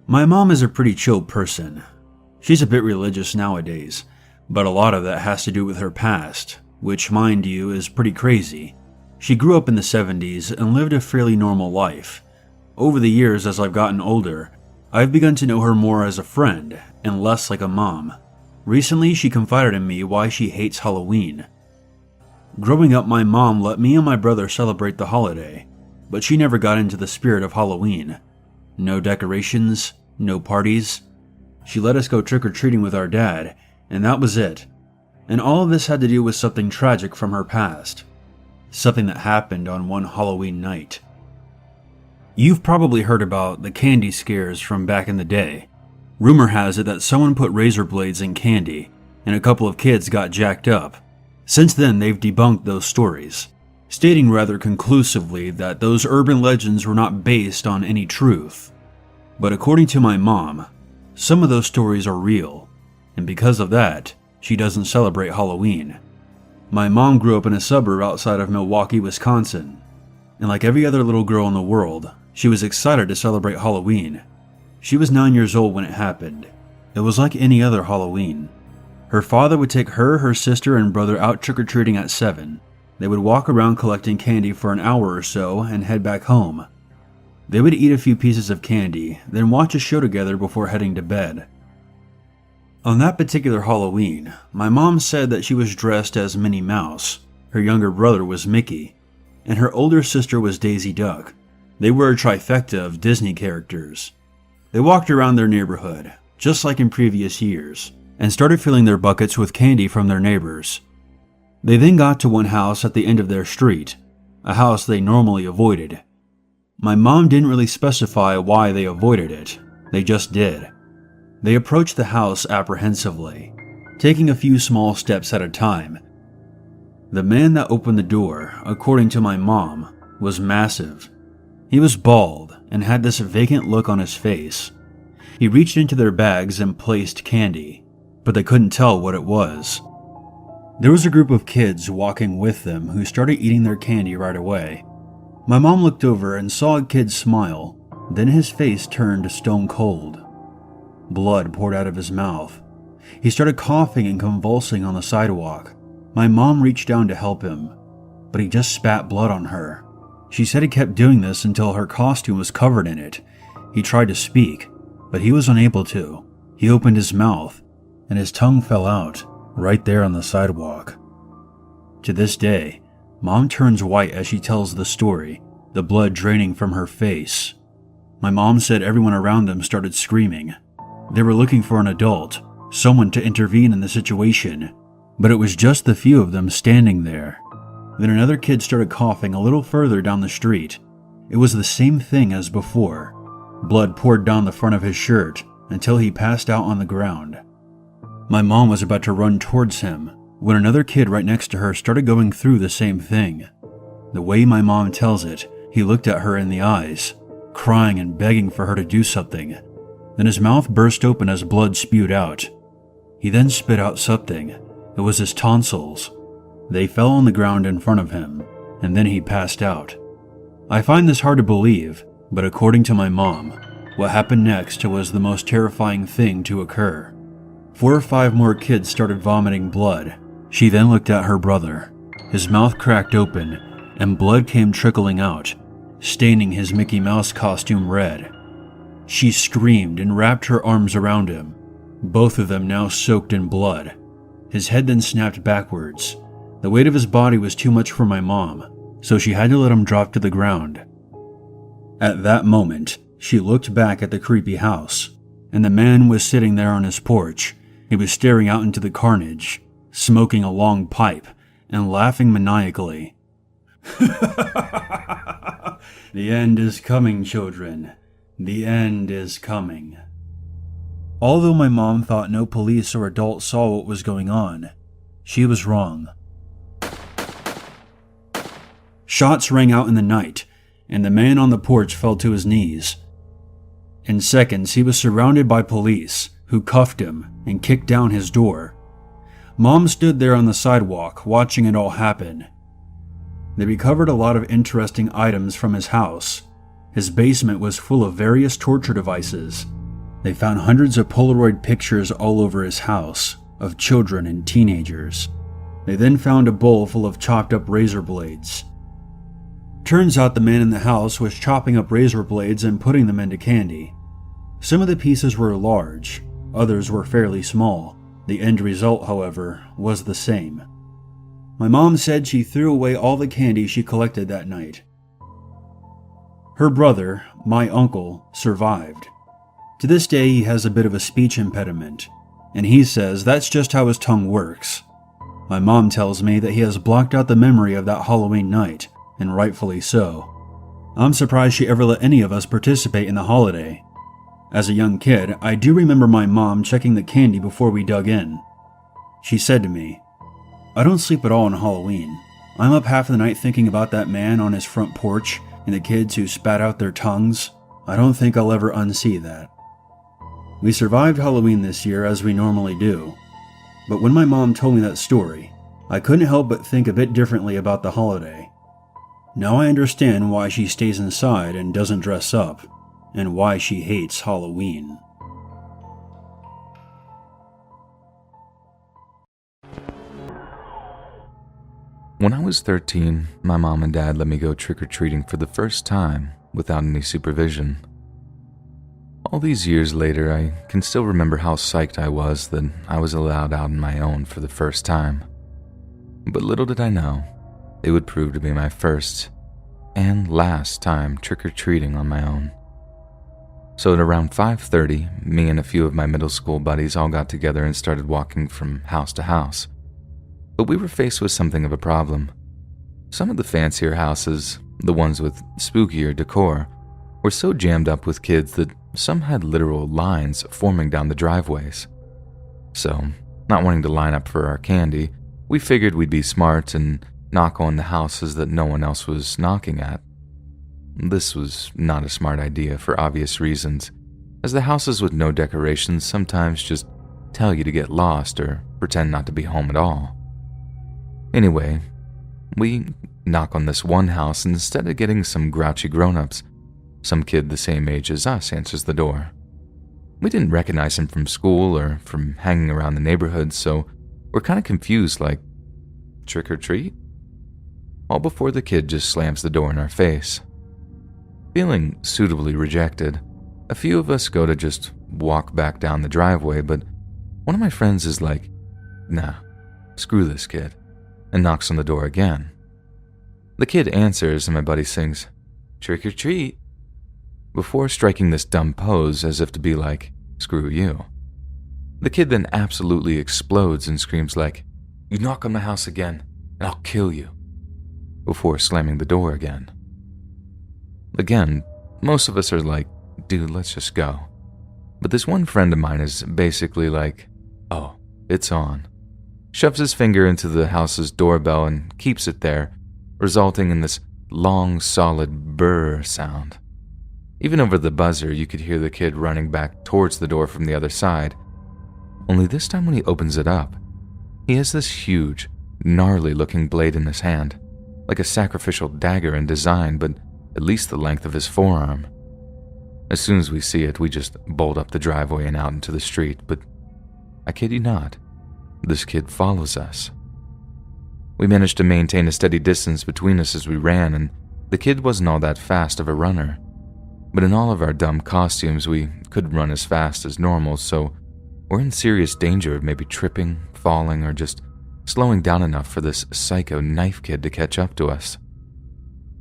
My mom is a pretty chill person. She's a bit religious nowadays, but a lot of that has to do with her past, which, mind you, is pretty crazy. She grew up in the 70s and lived a fairly normal life. Over the years, as I've gotten older, I've begun to know her more as a friend and less like a mom. Recently, she confided in me why she hates Halloween. Growing up, my mom let me and my brother celebrate the holiday, but she never got into the spirit of Halloween. No decorations, no parties. She let us go trick-or-treating with our dad, and that was it. And all of this had to do with something tragic from her past. Something that happened on one Halloween night. You've probably heard about the candy scares from back in the day. Rumor has it that someone put razor blades in candy, and a couple of kids got jacked up. Since then, they've debunked those stories, stating rather conclusively that those urban legends were not based on any truth. But according to my mom, some of those stories are real, and because of that, she doesn't celebrate Halloween. My mom grew up in a suburb outside of Milwaukee, Wisconsin, and like every other little girl in the world, she was excited to celebrate Halloween. She was 9 years old when it happened. It was like any other Halloween. Her father would take her sister, and brother out trick-or-treating at 7. They would walk around collecting candy for an hour or so and head back home. They would eat a few pieces of candy, then watch a show together before heading to bed. On that particular Halloween, my mom said that she was dressed as Minnie Mouse, her younger brother was Mickey, and her older sister was Daisy Duck. They were a trifecta of Disney characters. They walked around their neighborhood, just like in previous years, and started filling their buckets with candy from their neighbors. They then got to one house at the end of their street, a house they normally avoided. My mom didn't really specify why they avoided it, they just did. They approached the house apprehensively, taking a few small steps at a time. The man that opened the door, according to my mom, was massive. He was bald and had this vacant look on his face. He reached into their bags and placed candy, but they couldn't tell what it was. There was a group of kids walking with them who started eating their candy right away. My mom looked over and saw a kid smile, then his face turned stone cold. Blood poured out of his mouth. He started coughing and convulsing on the sidewalk. My mom reached down to help him, but he just spat blood on her. She said he kept doing this until her costume was covered in it. He tried to speak, but he was unable to. He opened his mouth, and his tongue fell out, right there on the sidewalk. To this day, Mom turns white as she tells the story, the blood draining from her face. My mom said everyone around them started screaming. They were looking for an adult, someone to intervene in the situation, but it was just the few of them standing there. Then another kid started coughing a little further down the street. It was the same thing as before. Blood poured down the front of his shirt until he passed out on the ground. My mom was about to run towards him when another kid right next to her started going through the same thing. The way my mom tells it, he looked at her in the eyes, crying and begging for her to do something. Then his mouth burst open as blood spewed out. He then spit out something. It was his tonsils. They fell on the ground in front of him, and then he passed out. I find this hard to believe, but according to my mom, what happened next was the most terrifying thing to occur. 4 or 5 more kids started vomiting blood. She then looked at her brother. His mouth cracked open, and blood came trickling out, staining his Mickey Mouse costume red. She screamed and wrapped her arms around him, both of them now soaked in blood. His head then snapped backwards. The weight of his body was too much for my mom, so she had to let him drop to the ground. At that moment, she looked back at the creepy house, and the man was sitting there on his porch. He was staring out into the carnage, smoking a long pipe, and laughing maniacally. The end is coming, children. The end is coming. Although my mom thought no police or adult saw what was going on, she was wrong. Shots rang out in the night, and the man on the porch fell to his knees. In seconds, he was surrounded by police, who cuffed him and kicked down his door. Mom stood there on the sidewalk, watching it all happen. They recovered a lot of interesting items from his house. His basement was full of various torture devices. They found hundreds of Polaroid pictures all over his house of children and teenagers. They then found a bowl full of chopped up razor blades. Turns out the man in the house was chopping up razor blades and putting them into candy. Some of the pieces were large, others were fairly small. The end result, however, was the same. My mom said she threw away all the candy she collected that night. Her brother, my uncle, survived. To this day, he has a bit of a speech impediment, and he says that's just how his tongue works. My mom tells me that he has blocked out the memory of that Halloween night, and rightfully so. I'm surprised she ever let any of us participate in the holiday. As a young kid, I do remember my mom checking the candy before we dug in. She said to me, "I don't sleep at all on Halloween. I'm up half of the night thinking about that man on his front porch and the kids who spat out their tongues. I don't think I'll ever unsee that." We survived Halloween this year as we normally do, but when my mom told me that story, I couldn't help but think a bit differently about the holiday. Now I understand why she stays inside and doesn't dress up, and why she hates Halloween. When I was 13, my mom and dad let me go trick-or-treating for the first time without any supervision. All these years later, I can still remember how psyched I was that I was allowed out on my own for the first time. But little did I know, it would prove to be my first and last time trick-or-treating on my own. So at around 5:30, me and a few of my middle school buddies all got together and started walking from house to house. But we were faced with something of a problem. Some of the fancier houses, the ones with spookier decor, were so jammed up with kids that some had literal lines forming down the driveways. So, not wanting to line up for our candy, we figured we'd be smart and knock on the houses that no one else was knocking at. This was not a smart idea for obvious reasons, as the houses with no decorations sometimes just tell you to get lost or pretend not to be home at all. Anyway, we knock on this one house, and instead of getting some grouchy grown-ups, some kid the same age as us answers the door. We didn't recognize him from school or from hanging around the neighborhood, so we're kind of confused, like, trick or treat? All before the kid just slams the door in our face. Feeling suitably rejected, a few of us go to just walk back down the driveway, but one of my friends is like, "Nah, screw this kid," and knocks on the door again. The kid answers and my buddy sings, "Trick or treat," before striking this dumb pose as if to be like, "Screw you." The kid then absolutely explodes and screams like, "You knock on my house again, and I'll kill you," before slamming the door again. Again, most of us are like, "Dude, let's just go." But this one friend of mine is basically like, "Oh, it's on." Shoves his finger into the house's doorbell and keeps it there, resulting in this long, solid brr sound. Even over the buzzer, you could hear the kid running back towards the door from the other side. Only this time when he opens it up, he has this huge, gnarly-looking blade in his hand, like a sacrificial dagger in design, but at least the length of his forearm. As soon as we see it, we just bolt up the driveway and out into the street, but I kid you not, this kid follows us. We managed to maintain a steady distance between us as we ran, and the kid wasn't all that fast of a runner. But in all of our dumb costumes, we couldn't run as fast as normal, so we're in serious danger of maybe tripping, falling, or just slowing down enough for this psycho knife kid to catch up to us.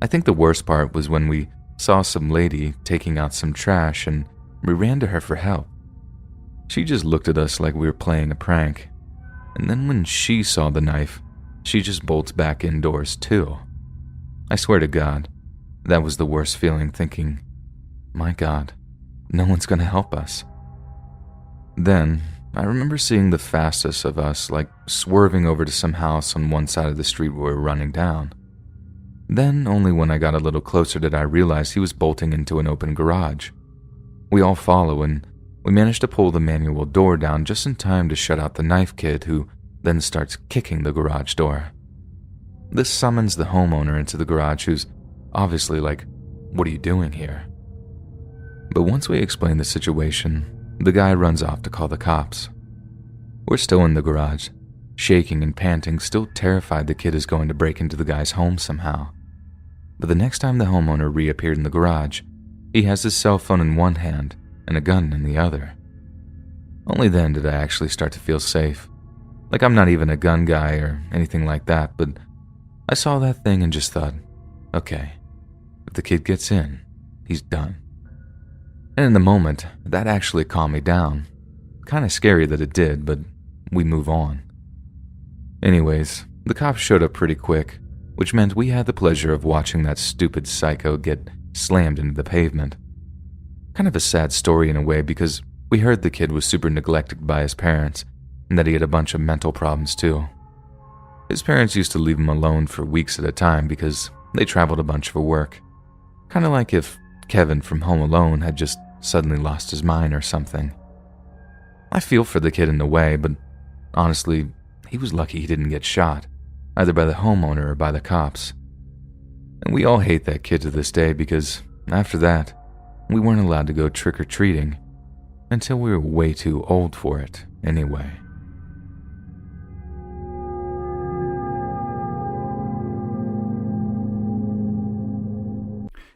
I think the worst part was when we saw some lady taking out some trash and we ran to her for help. She just looked at us like we were playing a prank, and then when she saw the knife, she just bolts back indoors too. I swear to God, that was the worst feeling, thinking, my God, no one's gonna help us. Then, I remember seeing the fastest of us like swerving over to some house on one side of the street we were running down. Then, only when I got a little closer did I realize he was bolting into an open garage. We all follow, and we managed to pull the manual door down just in time to shut out the knife kid, who then starts kicking the garage door. This summons the homeowner into the garage, who's obviously like, "What are you doing here?" But once we explain the situation, The guy runs off to call the cops. We're still in the garage, shaking and panting, still terrified the kid is going to break into the guy's home somehow. But the next time the homeowner reappeared in the garage, he has his cell phone in one hand and a gun in the other. Only then did I actually start to feel safe. Like I'm not even a gun guy or anything like that, but I saw that thing and just thought, okay, if the kid gets in, he's done. And in the moment, that actually calmed me down. Kinda scary that it did, but we move on. Anyways, the cops showed up pretty quick, which meant we had the pleasure of watching that stupid psycho get slammed into the pavement. Kind of a sad story in a way because we heard the kid was super neglected by his parents and that he had a bunch of mental problems too. His parents used to leave him alone for weeks at a time because they traveled a bunch for work. Kind of like if Kevin from Home Alone had just suddenly lost his mind or something. I feel for the kid in a way, but honestly, he was lucky he didn't get shot, either by the homeowner or by the cops. And we all hate that kid to this day because, after that, we weren't allowed to go trick-or-treating until we were way too old for it anyway.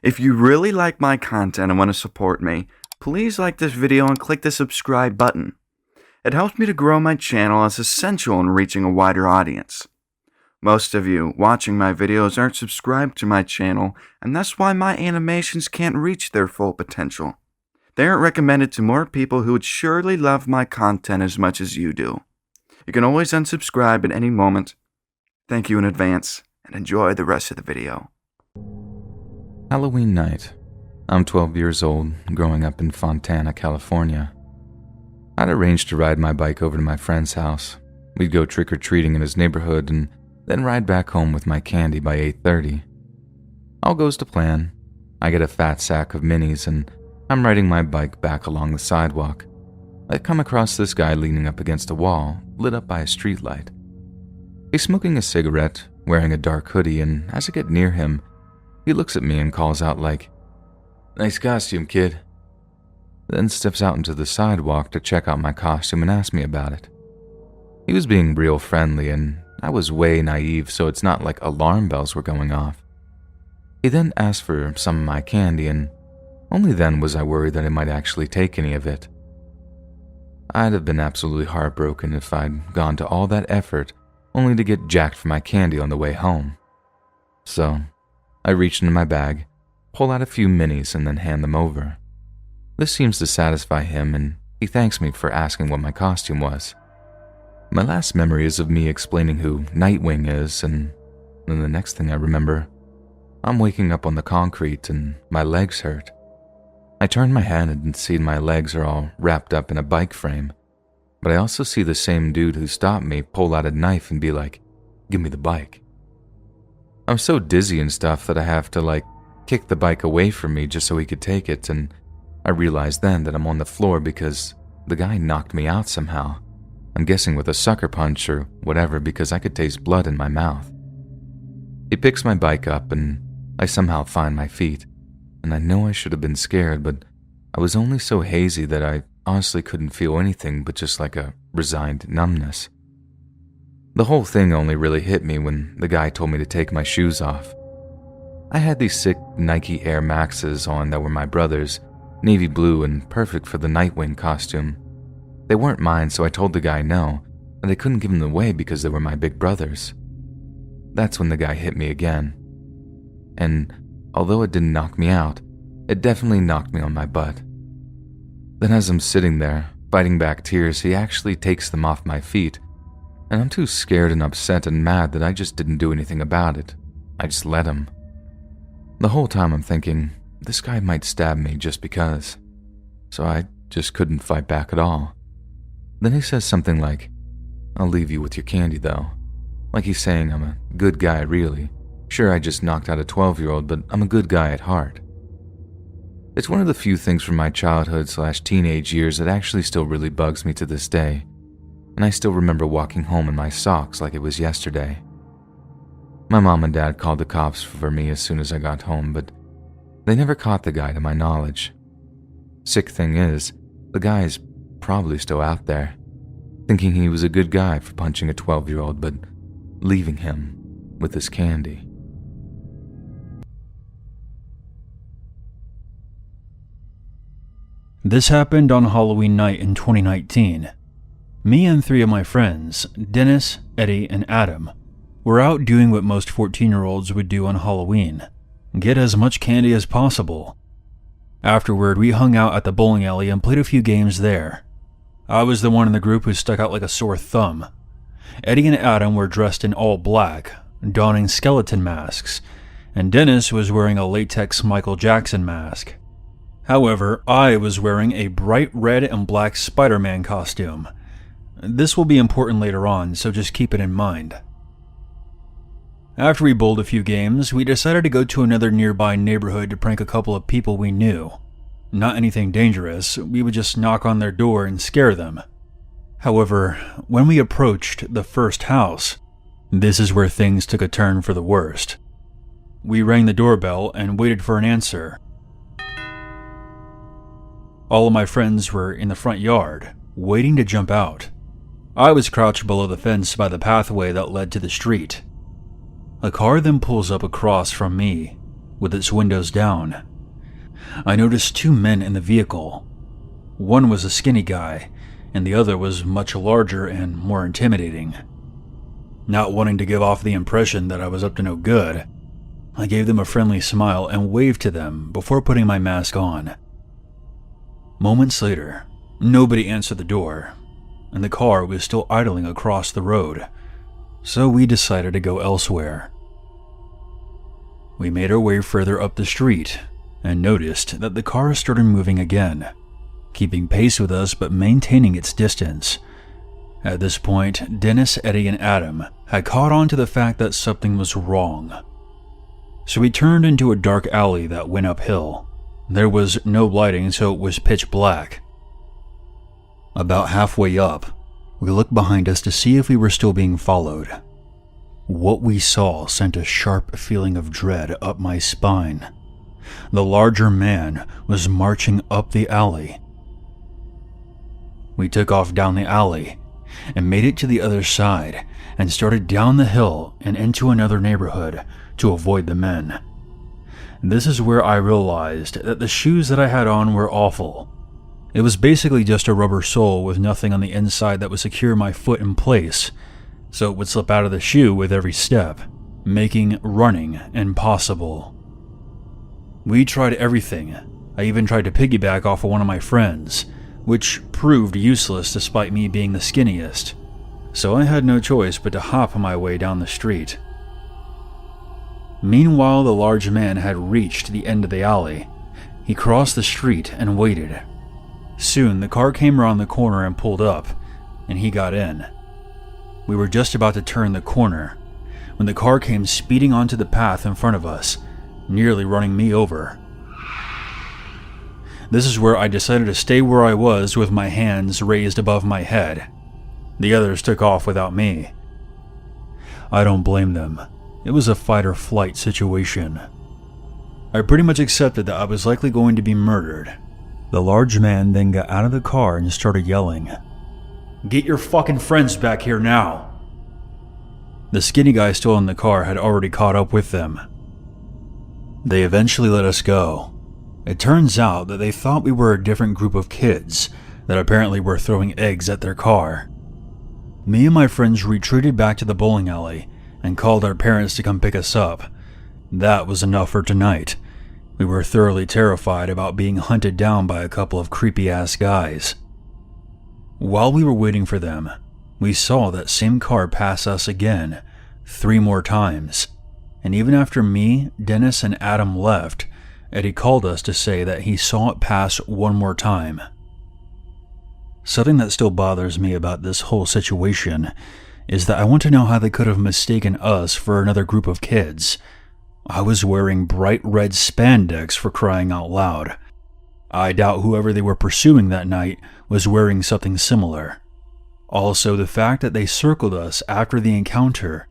If you really like my content and want to support me, please like this video and click the subscribe button. It helps me to grow my channel as essential in reaching a wider audience. Most of you watching my videos aren't subscribed to my channel, and that's why my animations can't reach their full potential. They aren't recommended to more people who would surely love my content as much as you do. You can always unsubscribe at any moment. Thank you in advance, and enjoy the rest of the video. Halloween night. I'm 12 years old, growing up in Fontana, California. I'd arranged to ride my bike over to my friend's house. We'd go trick-or-treating in his neighborhood and then ride back home with my candy by 8:30. All goes to plan. I get a fat sack of minis and I'm riding my bike back along the sidewalk. I come across this guy leaning up against a wall, lit up by a streetlight. He's smoking a cigarette, wearing a dark hoodie, and as I get near him, he looks at me and calls out like, "Nice costume, kid." Then steps out into the sidewalk to check out my costume and ask me about it. He was being real friendly and I was way naive, so it's not like alarm bells were going off. He then asked for some of my candy and only then was I worried that he might actually take any of it. I'd have been absolutely heartbroken if I'd gone to all that effort only to get jacked for my candy on the way home. So, I reach into my bag, pull out a few minis, and then hand them over. This seems to satisfy him, and he thanks me for asking what my costume was. My last memory is of me explaining who Nightwing is, and then the next thing I remember, I'm waking up on the concrete and my legs hurt. I turn my head and see my legs are all wrapped up in a bike frame, but I also see the same dude who stopped me pull out a knife and be like, "Give me the bike." I'm so dizzy and stuff that I have to kick the bike away from me just so he could take it, and I realize then that I'm on the floor because the guy knocked me out somehow. I'm guessing with a sucker punch or whatever because I could taste blood in my mouth. He picks my bike up and I somehow find my feet, and I know I should have been scared, but I was only so hazy that I honestly couldn't feel anything but just like a resigned numbness. The whole thing only really hit me when the guy told me to take my shoes off. I had these sick Nike Air Maxes on that were my brother's, navy blue and perfect for the Nightwing costume. They weren't mine, so I told the guy no, that I couldn't give them away because they were my big brother's. That's when the guy hit me again. And although it didn't knock me out, it definitely knocked me on my butt. Then as I'm sitting there, fighting back tears, he actually takes them off my feet, and I'm too scared and upset and mad that I just didn't do anything about it. I just let him. The whole time I'm thinking, this guy might stab me just because, so I just couldn't fight back at all. Then he says something like, "I'll leave you with your candy though." Like he's saying I'm a good guy really. Sure, I just knocked out a 12-year-old, but I'm a good guy at heart. It's one of the few things from my childhood/teenage years that actually still really bugs me to this day, and I still remember walking home in my socks like it was yesterday. My mom and dad called the cops for me as soon as I got home, but they never caught the guy to my knowledge. Sick thing is, the guy's probably still out there, thinking he was a good guy for punching a 12-year-old, but leaving him with his candy. This happened on Halloween night in 2019. Me and 3 of my friends, Dennis, Eddie, and Adam, were out doing what most 14-year-olds would do on Halloween: get as much candy as possible. Afterward, we hung out at the bowling alley and played a few games there. I was the one in the group who stuck out like a sore thumb. Eddie and Adam were dressed in all black, donning skeleton masks, and Dennis was wearing a latex Michael Jackson mask. However, I was wearing a bright red and black Spider-Man costume. This will be important later on, so just keep it in mind. After we bowled a few games, we decided to go to another nearby neighborhood to prank a couple of people we knew. Not anything dangerous, we would just knock on their door and scare them. However, when we approached the first house, this is where things took a turn for the worst. We rang the doorbell and waited for an answer. All of my friends were in the front yard, waiting to jump out. I was crouched below the fence by the pathway that led to the street. A car then pulls up across from me, with its windows down. I noticed 2 men in the vehicle. One was a skinny guy, and the other was much larger and more intimidating. Not wanting to give off the impression that I was up to no good, I gave them a friendly smile and waved to them before putting my mask on. Moments later, nobody answered the door, and the car was still idling across the road, so we decided to go elsewhere. We made our way further up the street and noticed that the car started moving again, keeping pace with us but maintaining its distance. At this point, Dennis, Eddie, and Adam had caught on to the fact that something was wrong. So we turned into a dark alley that went uphill. There was no lighting, so it was pitch black. About halfway up, we looked behind us to see if we were still being followed. What we saw sent a sharp feeling of dread up my spine. The larger man was marching up the alley. We took off down the alley and made it to the other side and started down the hill and into another neighborhood to avoid the men. This is where I realized that the shoes that I had on were awful. It was basically just a rubber sole with nothing on the inside that would secure my foot in place, so it would slip out of the shoe with every step, making running impossible. We tried everything. I even tried to piggyback off of one of my friends, which proved useless despite me being the skinniest, so I had no choice but to hop my way down the street. Meanwhile, the large man had reached the end of the alley. He crossed the street and waited. Soon, the car came around the corner and pulled up, and he got in. We were just about to turn the corner when the car came speeding onto the path in front of us, nearly running me over. This is where I decided to stay where I was with my hands raised above my head. The others took off without me. I don't blame them. It was a fight-or-flight situation. I pretty much accepted that I was likely going to be murdered. The large man then got out of the car and started yelling, "Get your fucking friends back here now!" The skinny guy still in the car had already caught up with them. They eventually let us go. It turns out that they thought we were a different group of kids that apparently were throwing eggs at their car. Me and my friends retreated back to the bowling alley and called our parents to come pick us up. That was enough for tonight. We were thoroughly terrified about being hunted down by a couple of creepy-ass guys. While we were waiting for them, we saw that same car pass us again, 3 more times. And even after me, Dennis, and Adam left, Eddie called us to say that he saw it pass 1 more time. Something that still bothers me about this whole situation is that I want to know how they could have mistaken us for another group of kids. I was wearing bright red spandex, for crying out loud. I doubt whoever they were pursuing that night was wearing something similar. Also, the fact that they circled us after the encounter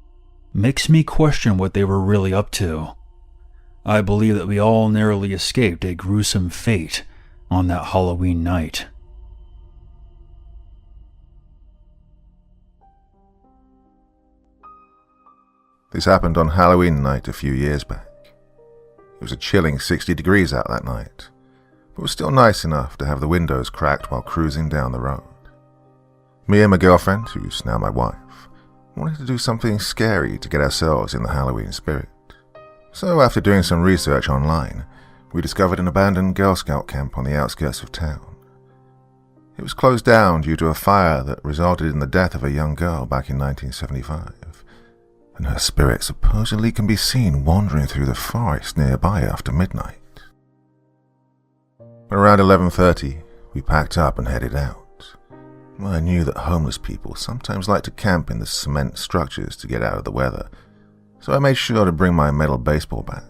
makes me question what they were really up to. I believe that we all narrowly escaped a gruesome fate on that Halloween night. This happened on Halloween night a few years back. It was a chilling 60 degrees out that night, but it was still nice enough to have the windows cracked while cruising down the road. Me and my girlfriend, who's now my wife, wanted to do something scary to get ourselves in the Halloween spirit. So after doing some research online, we discovered an abandoned Girl Scout camp on the outskirts of town. It was closed down due to a fire that resulted in the death of a young girl back in 1975, and her spirit supposedly can be seen wandering through the forest nearby after midnight. Around 11:30, we packed up and headed out. I knew that homeless people sometimes like to camp in the cement structures to get out of the weather, so I made sure to bring my metal baseball bat.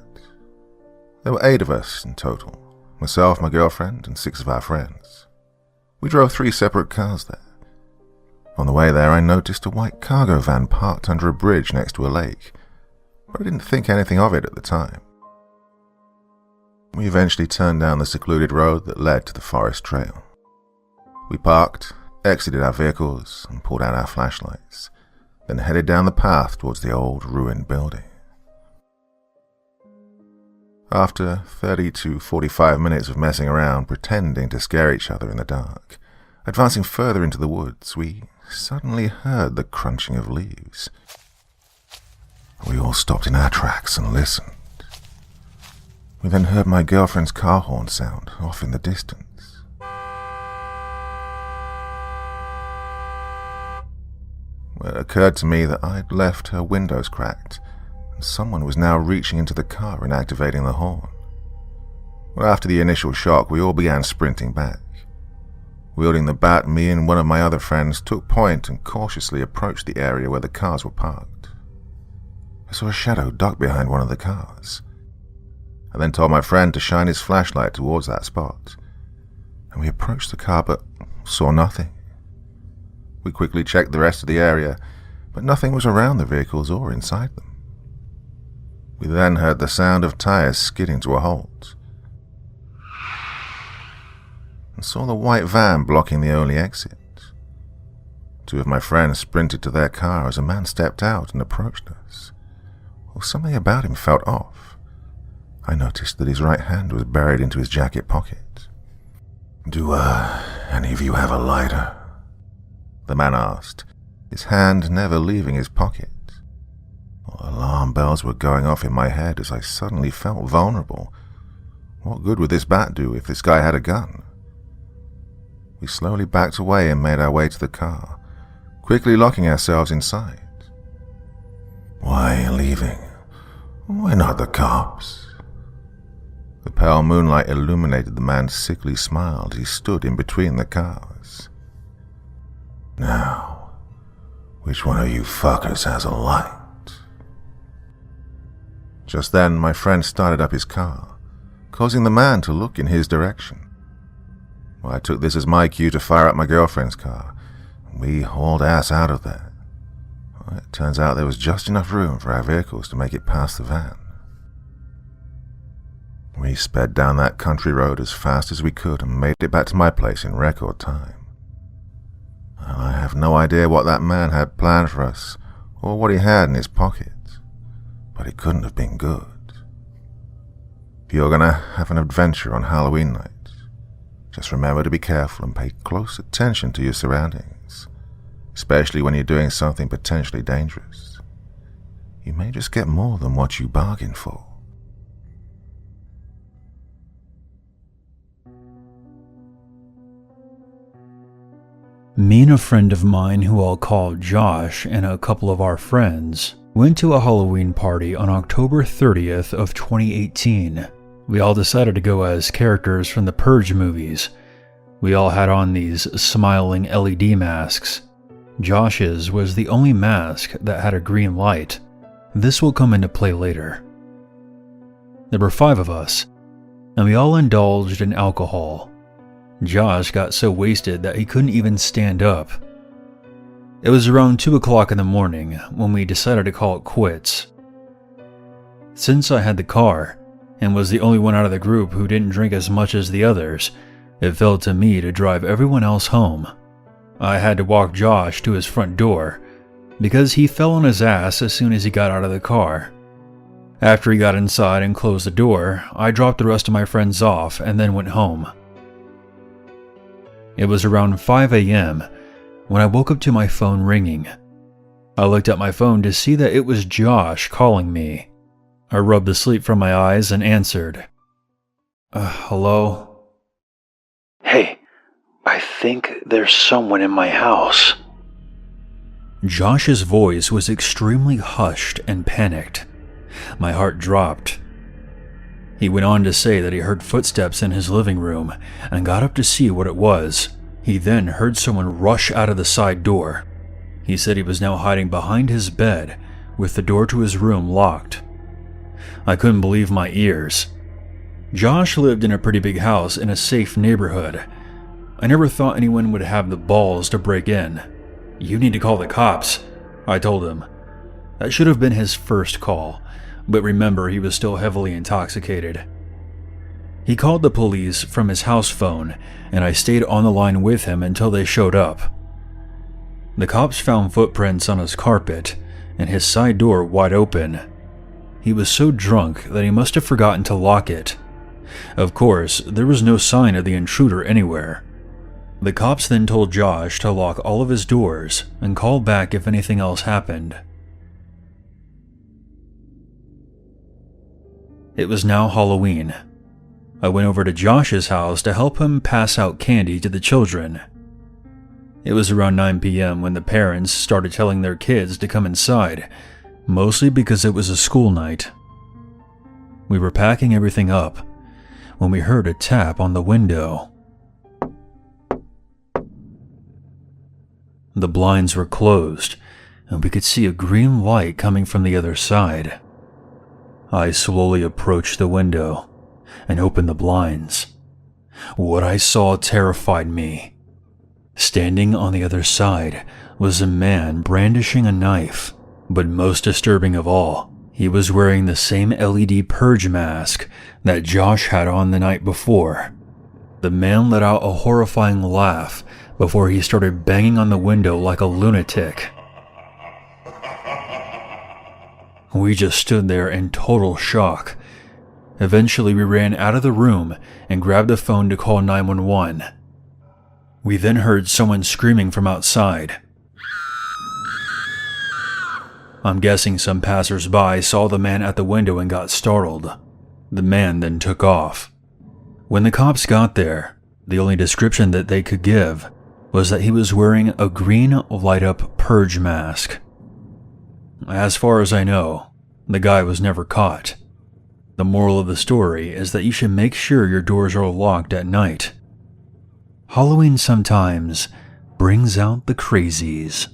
There were 8 of us in total, myself, my girlfriend, and 6 of our friends. We drove 3 separate cars there. On the way there, I noticed a white cargo van parked under a bridge next to a lake, but I didn't think anything of it at the time. We eventually turned down the secluded road that led to the forest trail. We parked, exited our vehicles, and pulled out our flashlights, then headed down the path towards the old ruined building. After 30 to 45 minutes of messing around, pretending to scare each other in the dark, advancing further into the woods, we suddenly heard the crunching of leaves. We all stopped in our tracks and listened. We then heard my girlfriend's car horn sound off in the distance. Well, it occurred to me that I'd left her windows cracked, and someone was now reaching into the car and activating the horn. Well, after the initial shock, we all began sprinting back. Wielding the bat, me and one of my other friends took point and cautiously approached the area where the cars were parked. I saw a shadow duck behind one of the cars. I then told my friend to shine his flashlight towards that spot, and we approached the car but saw nothing. We quickly checked the rest of the area, but nothing was around the vehicles or inside them. We then heard the sound of tires skidding to a halt, and saw the white van blocking the only exit. 2 of my friends sprinted to their car as a man stepped out and approached us. Well, something about him felt off. I noticed that his right hand was buried into his jacket pocket. "Do, any of you have a lighter?" the man asked, his hand never leaving his pocket. Well, alarm bells were going off in my head as I suddenly felt vulnerable. What good would this bat do if this guy had a gun? We slowly backed away and made our way to the car, quickly locking ourselves inside. "Why are you leaving? We're not the cops." The pale moonlight illuminated the man's sickly smile as he stood in between the cars. "Now, which one of you fuckers has a light?" Just then, my friend started up his car, causing the man to look in his direction. Well, I took this as my cue to fire up my girlfriend's car, and we hauled ass out of there. Well, it turns out there was just enough room for our vehicles to make it past the van. We sped down that country road as fast as we could and made it back to my place in record time. Well, I have no idea what that man had planned for us, or what he had in his pocket, but it couldn't have been good. If you're gonna have an adventure on Halloween night, just remember to be careful and pay close attention to your surroundings, especially when you're doing something potentially dangerous. You may just get more than what you bargained for. Me and a friend of mine who I'll call Josh and a couple of our friends went to a Halloween party on October 30th of 2018. We all decided to go as characters from the Purge movies. We all had on these smiling LED masks. Josh's was the only mask that had a green light. This will come into play later. There were 5 of us, and we all indulged in alcohol. Josh got so wasted that he couldn't even stand up. It was around 2 o'clock in the morning when we decided to call it quits. Since I had the car, and was the only one out of the group who didn't drink as much as the others, it fell to me to drive everyone else home. I had to walk Josh to his front door, because he fell on his ass as soon as he got out of the car. After he got inside and closed the door, I dropped the rest of my friends off and then went home. It was around 5 a.m. when I woke up to my phone ringing. I looked at my phone to see that it was Josh calling me. I rubbed the sleep from my eyes and answered. Hello? Hey, I think there's someone in my house. Josh's voice was extremely hushed and panicked. My heart dropped. He went on to say that he heard footsteps in his living room and got up to see what it was. He then heard someone rush out of the side door. He said he was now hiding behind his bed with the door to his room locked. I couldn't believe my ears. Josh lived in a pretty big house in a safe neighborhood. I never thought anyone would have the balls to break in. "You need to call the cops," I told him. That should have been his first call, but remember, he was still heavily intoxicated. He called the police from his house phone, and I stayed on the line with him until they showed up. The cops found footprints on his carpet and his side door wide open. He was so drunk that he must have forgotten to lock it. Of course, there was no sign of the intruder anywhere. The cops then told Josh to lock all of his doors and call back if anything else happened. It was now Halloween. I went over to Josh's house to help him pass out candy to the children. It was around 9 p.m. when the parents started telling their kids to come inside, mostly because it was a school night. We were packing everything up when we heard a tap on the window. The blinds were closed, and we could see a green light coming from the other side. I slowly approached the window and opened the blinds. What I saw terrified me. Standing on the other side was a man brandishing a knife, but most disturbing of all, he was wearing the same LED purge mask that Josh had on the night before. The man let out a horrifying laugh before he started banging on the window like a lunatic. We just stood there in total shock. Eventually, we ran out of the room and grabbed the phone to call 911. We then heard someone screaming from outside. I'm guessing some passers-by saw the man at the window and got startled. The man then took off. When the cops got there, the only description that they could give was that he was wearing a green light-up purge mask. As far as I know, the guy was never caught. The moral of the story is that you should make sure your doors are locked at night. Halloween sometimes brings out the crazies.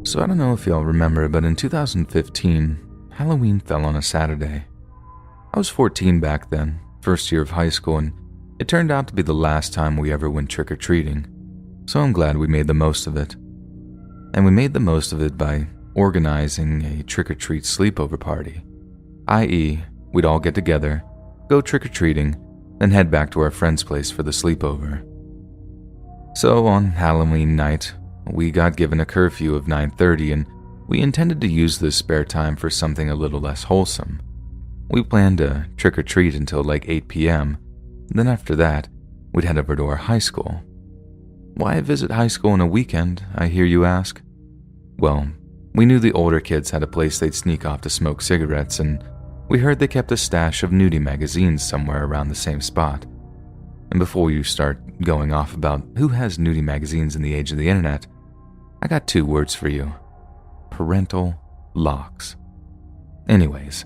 So I don't know if y'all remember, but in 2015, Halloween fell on a Saturday. I was 14 back then, first year of high school, and it turned out to be the last time we ever went trick-or-treating, so I'm glad we made the most of it. And we made the most of it by organizing a trick-or-treat sleepover party, i.e., we'd all get together, go trick-or-treating, then head back to our friend's place for the sleepover. So on Halloween night, we got given a curfew of 9:30, and we intended to use this spare time for something a little less wholesome. We planned to trick-or-treat until like 8 p.m., then after that, we'd head over to our high school. Why visit high school on a weekend, I hear you ask? Well, we knew the older kids had a place they'd sneak off to smoke cigarettes, and we heard they kept a stash of nudie magazines somewhere around the same spot. And before you start going off about who has nudie magazines in the age of the internet, I got 2 words for you. Parental locks. Anyways,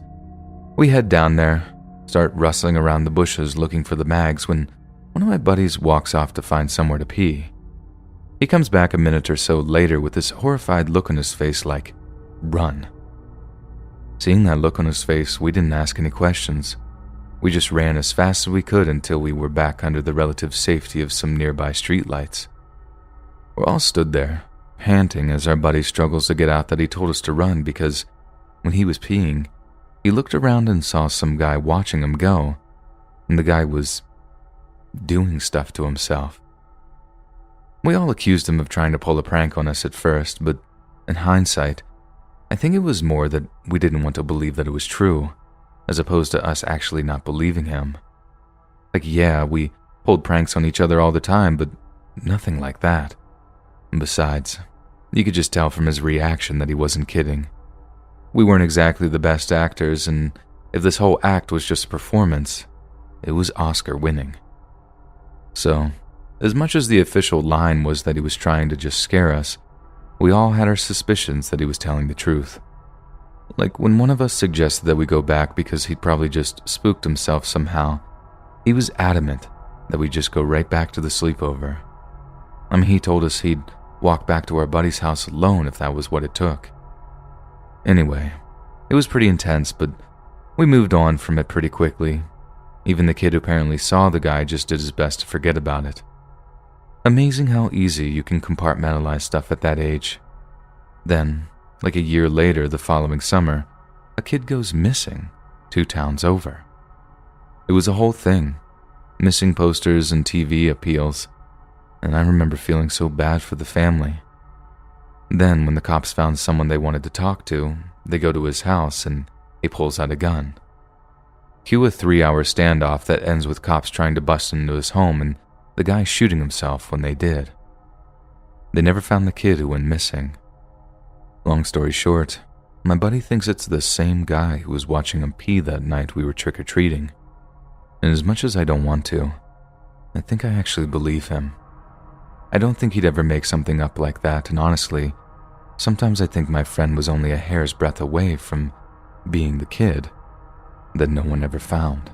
we head down there, start rustling around the bushes looking for the mags when one of my buddies walks off to find somewhere to pee. He comes back a minute or so later with this horrified look on his face like, run. Seeing that look on his face, we didn't ask any questions. We just ran as fast as we could until we were back under the relative safety of some nearby streetlights. We all stood there, panting as our buddy struggles to get out that he told us to run because when he was peeing, he looked around and saw some guy watching him go, and the guy was doing stuff to himself. We all accused him of trying to pull a prank on us at first, but in hindsight, I think it was more that we didn't want to believe that it was true, as opposed to us actually not believing him. Like, yeah, we pulled pranks on each other all the time, but nothing like that. And besides, you could just tell from his reaction that he wasn't kidding. We weren't exactly the best actors, and if this whole act was just a performance, it was Oscar winning. So, as much as the official line was that he was trying to just scare us, we all had our suspicions that he was telling the truth. Like when one of us suggested that we go back because he'd probably just spooked himself somehow, he was adamant that we just go right back to the sleepover. I mean, he told us he'd walk back to our buddy's house alone if that was what it took. Anyway, it was pretty intense, but we moved on from it pretty quickly. Even the kid who apparently saw the guy just did his best to forget about it. Amazing how easy you can compartmentalize stuff at that age. Then, like a year later, the following summer, a kid goes missing 2 towns over. It was a whole thing. Missing posters and TV appeals, and I remember feeling so bad for the family. Then, when the cops found someone they wanted to talk to, they go to his house and he pulls out a gun. Cue a 3-hour standoff that ends with cops trying to bust into his home and the guy shooting himself when they did. They never found the kid who went missing. Long story short, my buddy thinks it's the same guy who was watching him pee that night we were trick-or-treating. And as much as I don't want to, I think I actually believe him. I don't think he'd ever make something up like that, and honestly, sometimes I think my friend was only a hair's breadth away from being the kid that no one ever found.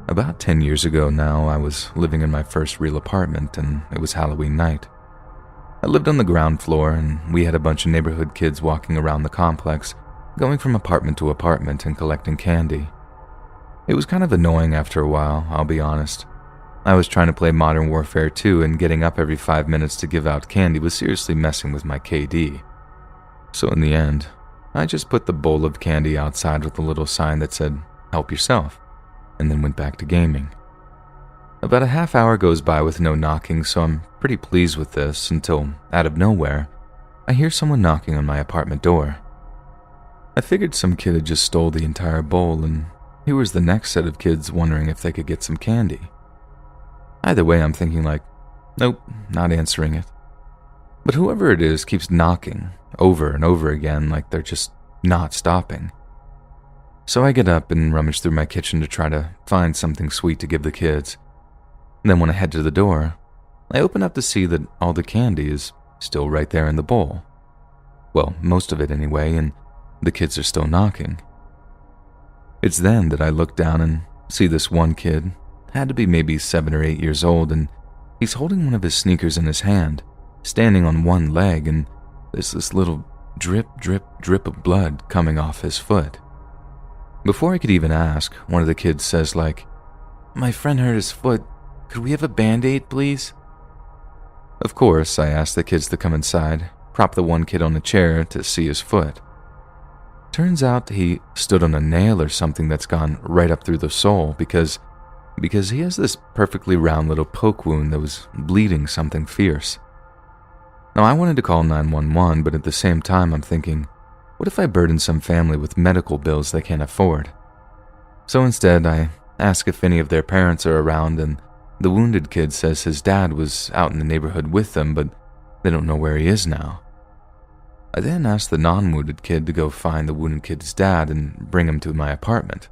About 10 years ago now, I was living in my first real apartment, and it was Halloween night. I lived on the ground floor, and we had a bunch of neighborhood kids walking around the complex, going from apartment to apartment and collecting candy. It was kind of annoying after a while, I'll be honest. I was trying to play Modern Warfare 2, and getting up every 5 minutes to give out candy was seriously messing with my KD. So in the end, I just put the bowl of candy outside with a little sign that said, "Help yourself," and then went back to gaming. About a half hour goes by with no knocking, so I'm pretty pleased with this until, out of nowhere, I hear someone knocking on my apartment door. I figured some kid had just stole the entire bowl, and here was the next set of kids wondering if they could get some candy. Either way, I'm thinking like, nope, not answering it. But whoever it is keeps knocking over and over again like they're just not stopping. So I get up and rummage through my kitchen to try to find something sweet to give the kids. Then when I head to the door, I open up to see that all the candy is still right there in the bowl. Well, most of it anyway, and the kids are still knocking. It's then that I look down and see this one kid, had to be maybe 7 or 8 years old, and he's holding one of his sneakers in his hand, standing on one leg, and there's this little drip, drip, drip of blood coming off his foot. Before I could even ask, one of the kids says like, "My friend hurt his foot. Could we have a Band-Aid, please?" Of course, I asked the kids to come inside, prop the one kid on a chair to see his foot. Turns out he stood on a nail or something that's gone right up through the sole because he has this perfectly round little poke wound that was bleeding something fierce. Now, I wanted to call 911, but at the same time I'm thinking, what if I burden some family with medical bills they can't afford? So instead, I ask if any of their parents are around, and the wounded kid says his dad was out in the neighborhood with them, but they don't know where he is now. I then ask the non-wounded kid to go find the wounded kid's dad and bring him to my apartment.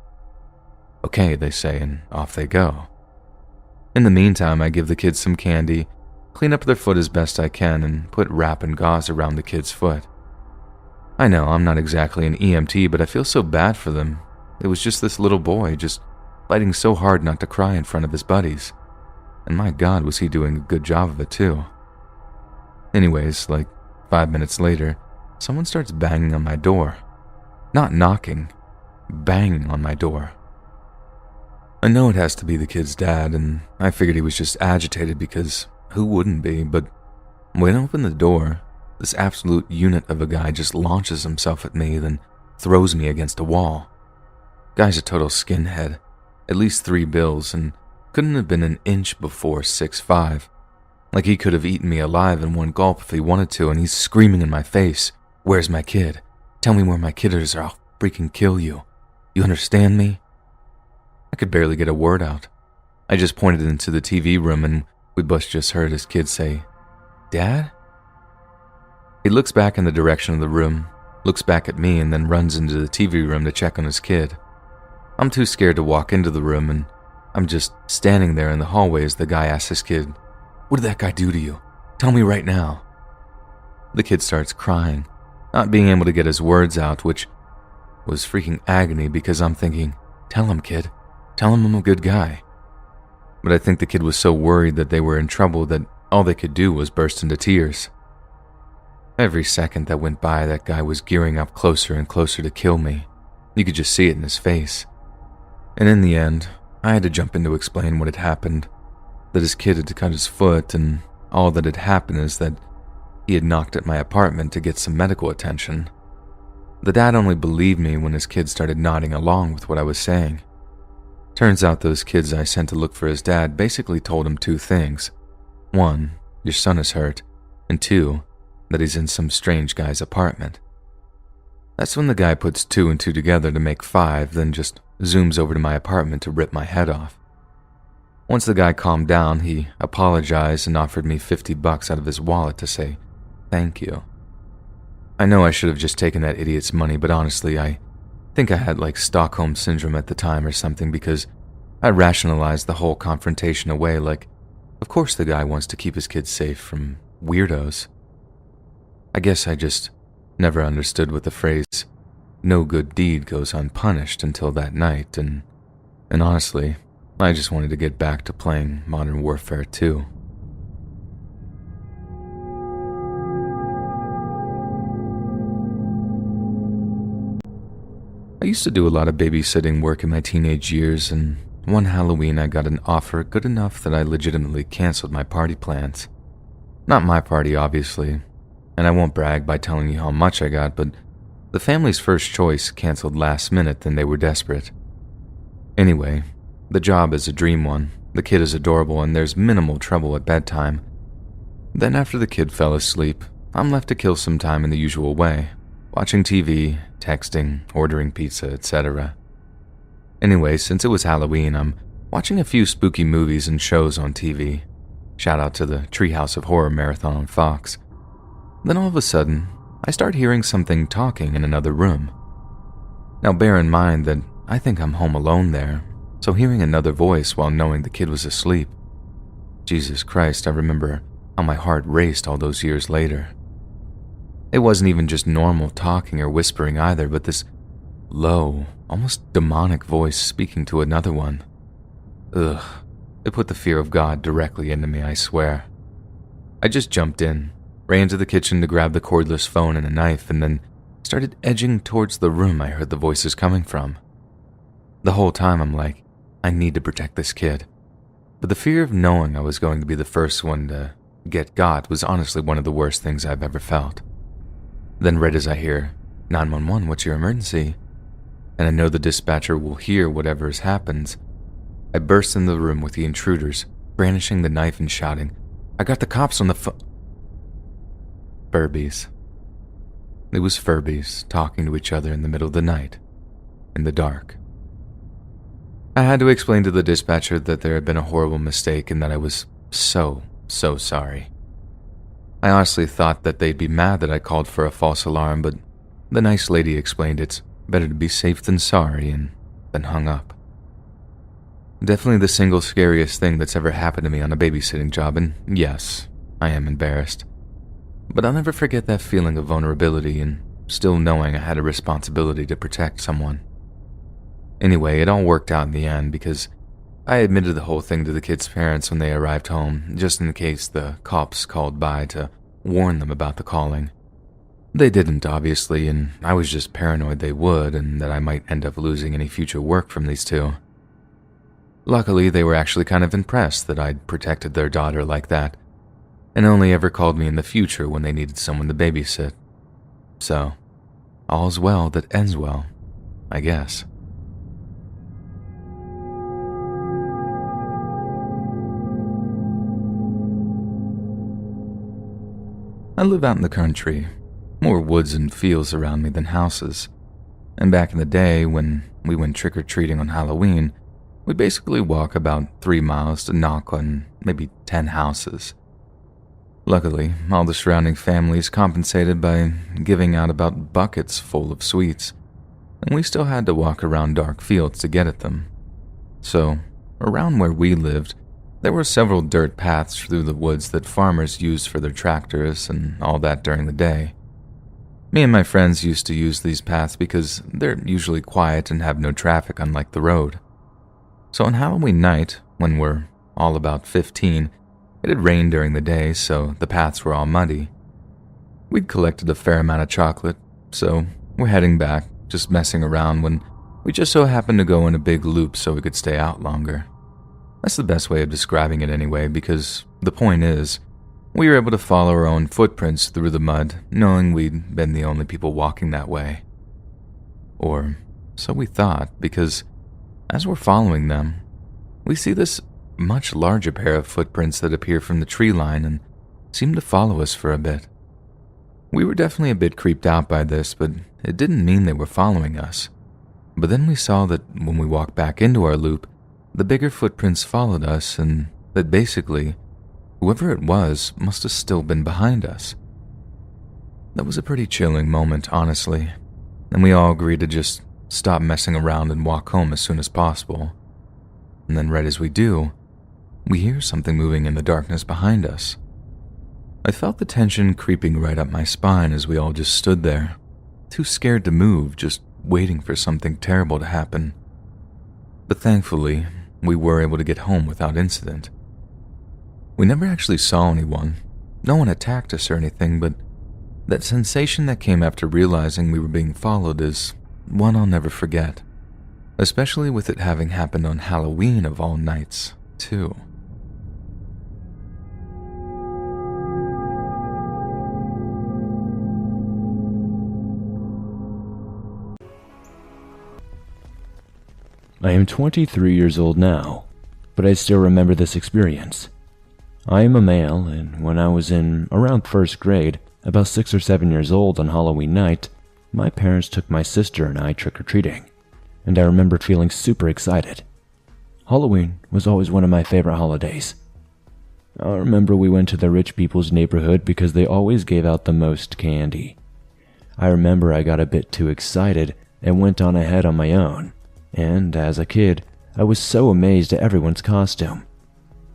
Okay, they say, and off they go. In the meantime, I give the kids some candy, clean up their foot as best I can, and put wrap and gauze around the kid's foot. I know I'm not exactly an EMT, but I feel so bad for them. It was just this little boy just fighting so hard not to cry in front of his buddies. And my God, was he doing a good job of it too. Anyways, like 5 minutes later, someone starts banging on my door. Not knocking, banging on my door. I know it has to be the kid's dad, and I figured he was just agitated because who wouldn't be, but when I opened the door, This absolute unit of a guy just launches himself at me, then throws me against a wall. Guy's a total skinhead, at least 3 bills, and couldn't have been an inch before 6'5". Like he could have eaten me alive in one gulp if he wanted to, and he's screaming in my face, "Where's my kid? Tell me where my kid is or I'll freaking kill you. You understand me?" I could barely get a word out. I just pointed into the TV room and we both just heard his kid say, "Dad?" He looks back in the direction of the room, looks back at me, and then runs into the TV room to check on his kid. I'm too scared to walk into the room, and I'm just standing there in the hallway as the guy asks his kid, "What did that guy do to you? Tell me right now." The kid starts crying, not being able to get his words out, which was freaking agony because I'm thinking, "Tell him, kid. Tell him I'm a good guy." But I think the kid was so worried that they were in trouble that all they could do was burst into tears. Every second that went by, that guy was gearing up closer and closer to kill me. You could just see it in his face. And in the end, I had to jump in to explain what had happened, that his kid had cut his foot, and all that had happened is that he had knocked at my apartment to get some medical attention. The dad only believed me when his kid started nodding along with what I was saying. Turns out those kids I sent to look for his dad basically told him 2 things. 1, your son is hurt, and 2, that he's in some strange guy's apartment. That's when the guy puts 2 and 2 together to make 5, then just zooms over to my apartment to rip my head off. Once the guy calmed down, he apologized and offered me $50 out of his wallet to say thank you. I know I should have just taken that idiot's money, but honestly, I think I had like Stockholm Syndrome at the time or something, because I rationalized the whole confrontation away like, of course the guy wants to keep his kids safe from weirdos. I guess I just never understood what the phrase, "no good deed goes unpunished" until that night, and honestly, I just wanted to get back to playing Modern Warfare 2. I used to do a lot of babysitting work in my teenage years, and one Halloween I got an offer good enough that I legitimately canceled my party plans. Not my party, obviously, and I won't brag by telling you how much I got, but the family's first choice canceled last minute and they were desperate. Anyway, the job is a dream one, the kid is adorable, and there's minimal trouble at bedtime. Then after the kid fell asleep, I'm left to kill some time in the usual way, watching TV, texting, ordering pizza, etc. Anyway, since it was Halloween, I'm watching a few spooky movies and shows on TV. Shout out to the Treehouse of Horror marathon on Fox. Then all of a sudden, I start hearing something talking in another room. Now bear in mind that I think I'm home alone there, so hearing another voice while knowing the kid was asleep. Jesus Christ, I remember how my heart raced all those years later. It wasn't even just normal talking or whispering either, but this low, almost demonic voice speaking to another one. Ugh, it put the fear of God directly into me, I swear. I just jumped in, ran to the kitchen to grab the cordless phone and a knife, and then started edging towards the room I heard the voices coming from. The whole time I'm like, I need to protect this kid. But the fear of knowing I was going to be the first one to get got was honestly one of the worst things I've ever felt. Then right as I hear, 911, what's your emergency? And I know the dispatcher will hear whatever has happened, I burst into the room with the intruders, brandishing the knife and shouting, I got the cops on the phone. Furbies. It was Furbies talking to each other in the middle of the night, in the dark. I had to explain to the dispatcher that there had been a horrible mistake and that I was so sorry. I honestly thought that they'd be mad that I called for a false alarm, but the nice lady explained it's better to be safe than sorry, and then hung up. Definitely the single scariest thing that's ever happened to me on a babysitting job, and yes, I am embarrassed. But I'll never forget that feeling of vulnerability and still knowing I had a responsibility to protect someone. Anyway, it all worked out in the end because I admitted the whole thing to the kids' parents when they arrived home, just in case the cops called by to warn them about the calling. They didn't, obviously, and I was just paranoid they would and that I might end up losing any future work from these two. Luckily, they were actually kind of impressed that I'd protected their daughter like that, and only ever called me in the future when they needed someone to babysit. So, all's well that ends well, I guess. I live out in the country, more woods and fields around me than houses. And back in the day, when we went trick-or-treating on Halloween, we'd basically walk about 3 miles to knock on maybe 10 houses. Luckily, all the surrounding families compensated by giving out about buckets full of sweets, and we still had to walk around dark fields to get at them. So, around where we lived, there were several dirt paths through the woods that farmers used for their tractors and all that during the day. Me and my friends used to use these paths because they're usually quiet and have no traffic, unlike the road. So on Halloween night, when we're all about 15, it had rained during the day, so the paths were all muddy. We'd collected a fair amount of chocolate, so we're heading back, just messing around, when we just so happened to go in a big loop so we could stay out longer. That's the best way of describing it anyway, because the point is, we were able to follow our own footprints through the mud, knowing we'd been the only people walking that way. Or so we thought, because as we're following them, we see this much larger pair of footprints that appear from the tree line and seem to follow us for a bit. We were definitely a bit creeped out by this, but it didn't mean they were following us. But then we saw that when we walked back into our loop, the bigger footprints followed us, and that basically, whoever it was must have still been behind us. That was a pretty chilling moment, honestly, and we all agreed to just stop messing around and walk home as soon as possible. And then right as we do, we hear something moving in the darkness behind us. I felt the tension creeping right up my spine as we all just stood there, too scared to move, just waiting for something terrible to happen. But thankfully, we were able to get home without incident. We never actually saw anyone. No one attacked us or anything, but that sensation that came after realizing we were being followed is one I'll never forget, especially with it having happened on Halloween of all nights, too. I am 23 years old now, but I still remember this experience. I am a male, and when I was in around first grade, about 6 or 7 years old on Halloween night, my parents took my sister and I trick-or-treating, and I remember feeling super excited. Halloween was always one of my favorite holidays. I remember we went to the rich people's neighborhood because they always gave out the most candy. I remember I got a bit too excited and went on ahead on my own. And as a kid, I was so amazed at everyone's costume.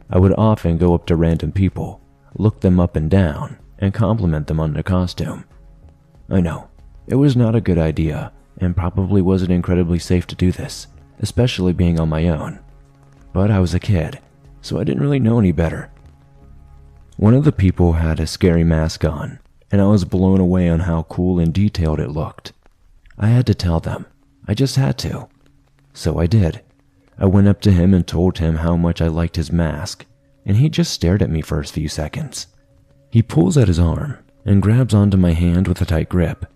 I would often go up to random people, look them up and down, and compliment them on their costume. I know, it was not a good idea, and probably wasn't incredibly safe to do this, especially being on my own. But I was a kid, so I didn't really know any better. One of the people had a scary mask on, and I was blown away on how cool and detailed it looked. I had to tell them. I just had to. So I did. I went up to him and told him how much I liked his mask, and he just stared at me for a few seconds. He pulls at his arm and grabs onto my hand with a tight grip.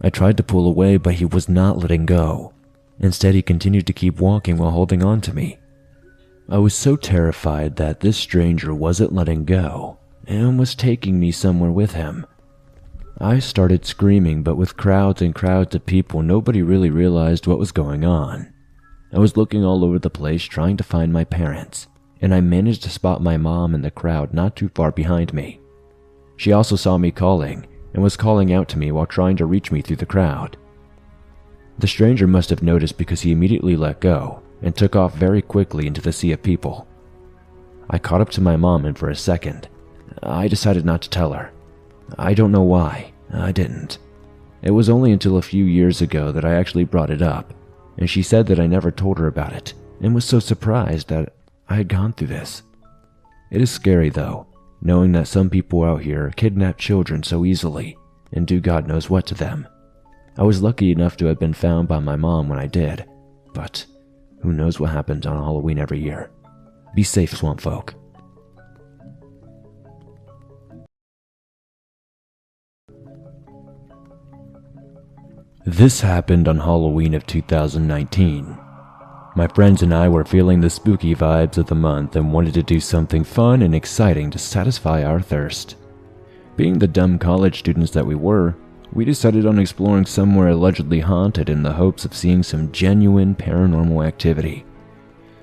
I tried to pull away, but he was not letting go. Instead, he continued to keep walking while holding on to me. I was so terrified that this stranger wasn't letting go and was taking me somewhere with him. I started screaming, but with crowds and crowds of people, nobody really realized what was going on. I was looking all over the place trying to find my parents, and I managed to spot my mom in the crowd not too far behind me. She also saw me calling and was calling out to me while trying to reach me through the crowd. The stranger must have noticed because he immediately let go and took off very quickly into the sea of people. I caught up to my mom, and for a second, I decided not to tell her. I don't know why, I didn't. It was only until a few years ago that I actually brought it up, and she said that I never told her about it, and was so surprised that I had gone through this. It is scary though, knowing that some people out here kidnap children so easily, and do God knows what to them. I was lucky enough to have been found by my mom when I did, but who knows what happens on Halloween every year. Be safe, swamp folk. This happened on Halloween of 2019. My friends and I were feeling the spooky vibes of the month and wanted to do something fun and exciting to satisfy our thirst. Being the dumb college students that we were, we decided on exploring somewhere allegedly haunted in the hopes of seeing some genuine paranormal activity.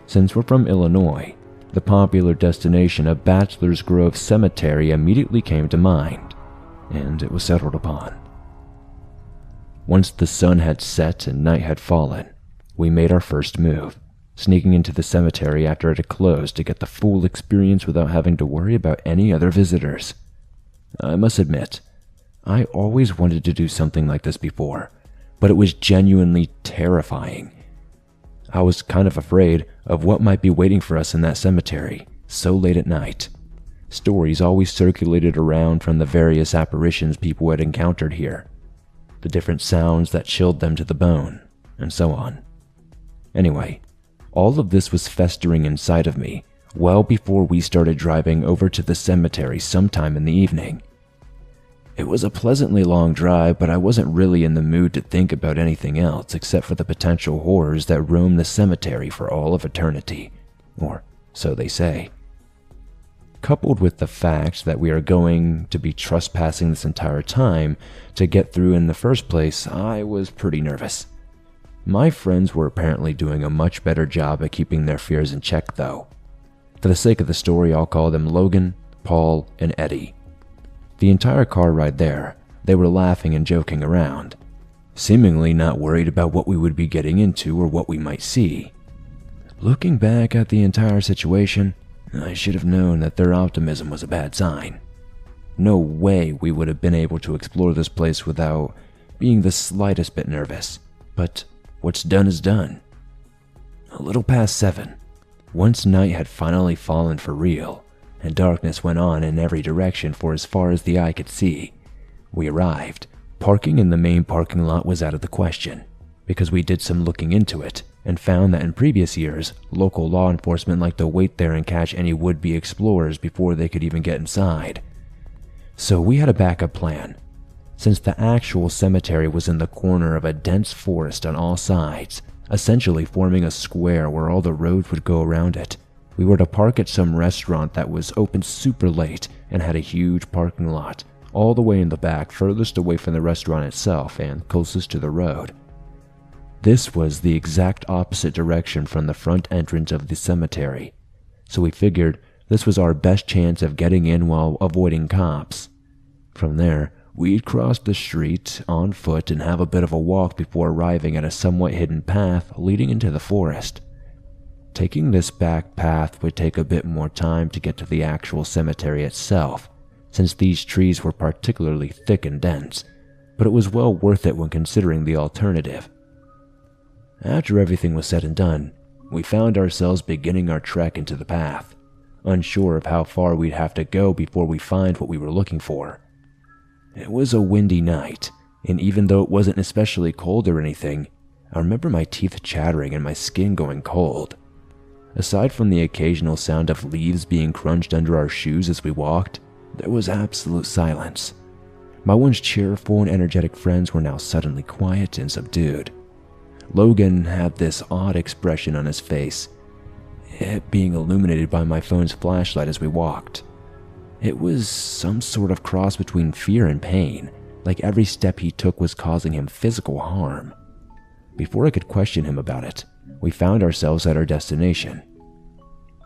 Since we're from Illinois, the popular destination of Bachelor's Grove Cemetery immediately came to mind, and it was settled upon. Once the sun had set and night had fallen, we made our first move, sneaking into the cemetery after it had closed to get the full experience without having to worry about any other visitors. I must admit, I always wanted to do something like this before, but it was genuinely terrifying. I was kind of afraid of what might be waiting for us in that cemetery so late at night. Stories always circulated around from the various apparitions people had encountered here, the different sounds that chilled them to the bone, and so on. Anyway, all of this was festering inside of me well before we started driving over to the cemetery sometime in the evening. It was a pleasantly long drive, but I wasn't really in the mood to think about anything else except for the potential horrors that roam the cemetery for all of eternity, or so they say. Coupled with the fact that we are going to be trespassing this entire time to get through in the first place, I was pretty nervous. My friends were apparently doing a much better job at keeping their fears in check, though. For the sake of the story, I'll call them Logan, Paul, and Eddie. The entire car ride there, they were laughing and joking around, seemingly not worried about what we would be getting into or what we might see. Looking back at the entire situation, I should have known that their optimism was a bad sign. No way we would have been able to explore this place without being the slightest bit nervous, but what's done is done. A little past 7, once night had finally fallen for real, and darkness went on in every direction for as far as the eye could see, we arrived. Parking in the main parking lot was out of the question, because we did some looking into it and found that in previous years, local law enforcement liked to wait there and catch any would-be explorers before they could even get inside. So we had a backup plan. Since the actual cemetery was in the corner of a dense forest on all sides, essentially forming a square where all the roads would go around it, we were to park at some restaurant that was open super late and had a huge parking lot, all the way in the back, furthest away from the restaurant itself and closest to the road. This was the exact opposite direction from the front entrance of the cemetery, so we figured this was our best chance of getting in while avoiding cops. From there, we'd cross the street on foot and have a bit of a walk before arriving at a somewhat hidden path leading into the forest. Taking this back path would take a bit more time to get to the actual cemetery itself, since these trees were particularly thick and dense, but it was well worth it when considering the alternative. After everything was said and done, we found ourselves beginning our trek into the path, unsure of how far we'd have to go before we find what we were looking for. It was a windy night, and even though it wasn't especially cold or anything, I remember my teeth chattering and my skin going cold. Aside from the occasional sound of leaves being crunched under our shoes as we walked, there was absolute silence. My once cheerful and energetic friends were now suddenly quiet and subdued. Logan had this odd expression on his face, it being illuminated by my phone's flashlight as we walked. It was some sort of cross between fear and pain, like every step he took was causing him physical harm. Before I could question him about it, we found ourselves at our destination.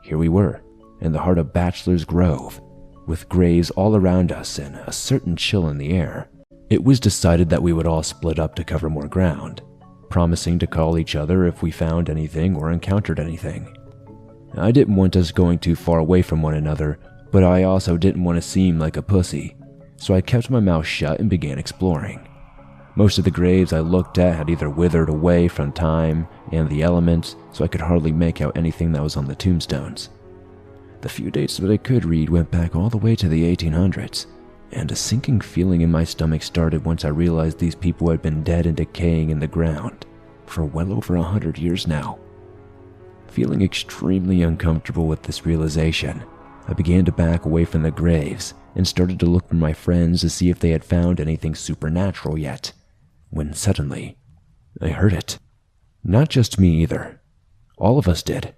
Here we were, in the heart of Bachelor's Grove, with graves all around us and a certain chill in the air. It was decided that we would all split up to cover more ground, promising to call each other if we found anything or encountered anything. I didn't want us going too far away from one another, but I also didn't want to seem like a pussy, so I kept my mouth shut and began exploring. Most of the graves I looked at had either withered away from time and the elements, so I could hardly make out anything that was on the tombstones. The few dates that I could read went back all the way to the 1800s, and a sinking feeling in my stomach started once I realized these people had been dead and decaying in the ground for well over 100 years now. Feeling extremely uncomfortable with this realization, I began to back away from the graves and started to look for my friends to see if they had found anything supernatural yet. when suddenly, I heard it. Not just me either. All of us did.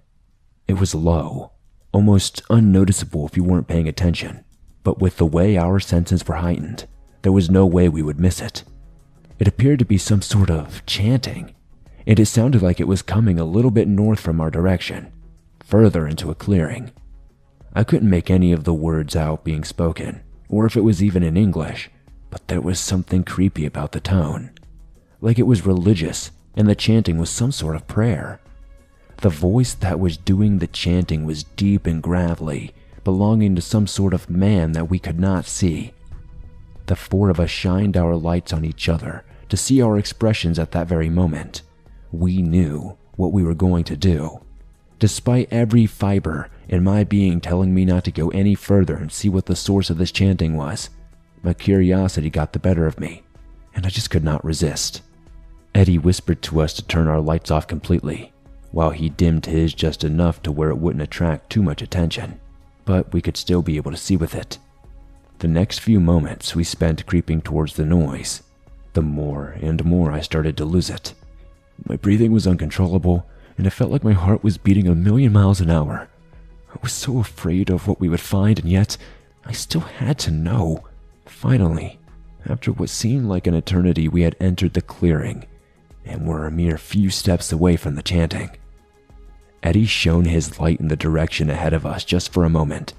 It was low, almost unnoticeable if you weren't paying attention, but with the way our senses were heightened, there was no way we would miss it. It appeared to be some sort of chanting, and it sounded like it was coming a little bit north from our direction, further into a clearing. I couldn't make any of the words out being spoken, or if it was even in English, but there was something creepy about the tone. Like it was religious, and the chanting was some sort of prayer. The voice that was doing the chanting was deep and gravelly, belonging to some sort of man that we could not see. The four of us shined our lights on each other to see our expressions at that very moment. We knew what we were going to do. Despite every fiber in my being telling me not to go any further and see what the source of this chanting was, my curiosity got the better of me, and I just could not resist. Eddie whispered to us to turn our lights off completely, while he dimmed his just enough to where it wouldn't attract too much attention, but we could still be able to see with it. The next few moments we spent creeping towards the noise. The more and more I started to lose it. My breathing was uncontrollable, and it felt like my heart was beating 1,000,000 miles an hour. I was so afraid of what we would find, and yet I still had to know. Finally, after what seemed like an eternity, we had entered the clearing, and were a mere few steps away from the chanting. Eddie shone his light in the direction ahead of us just for a moment.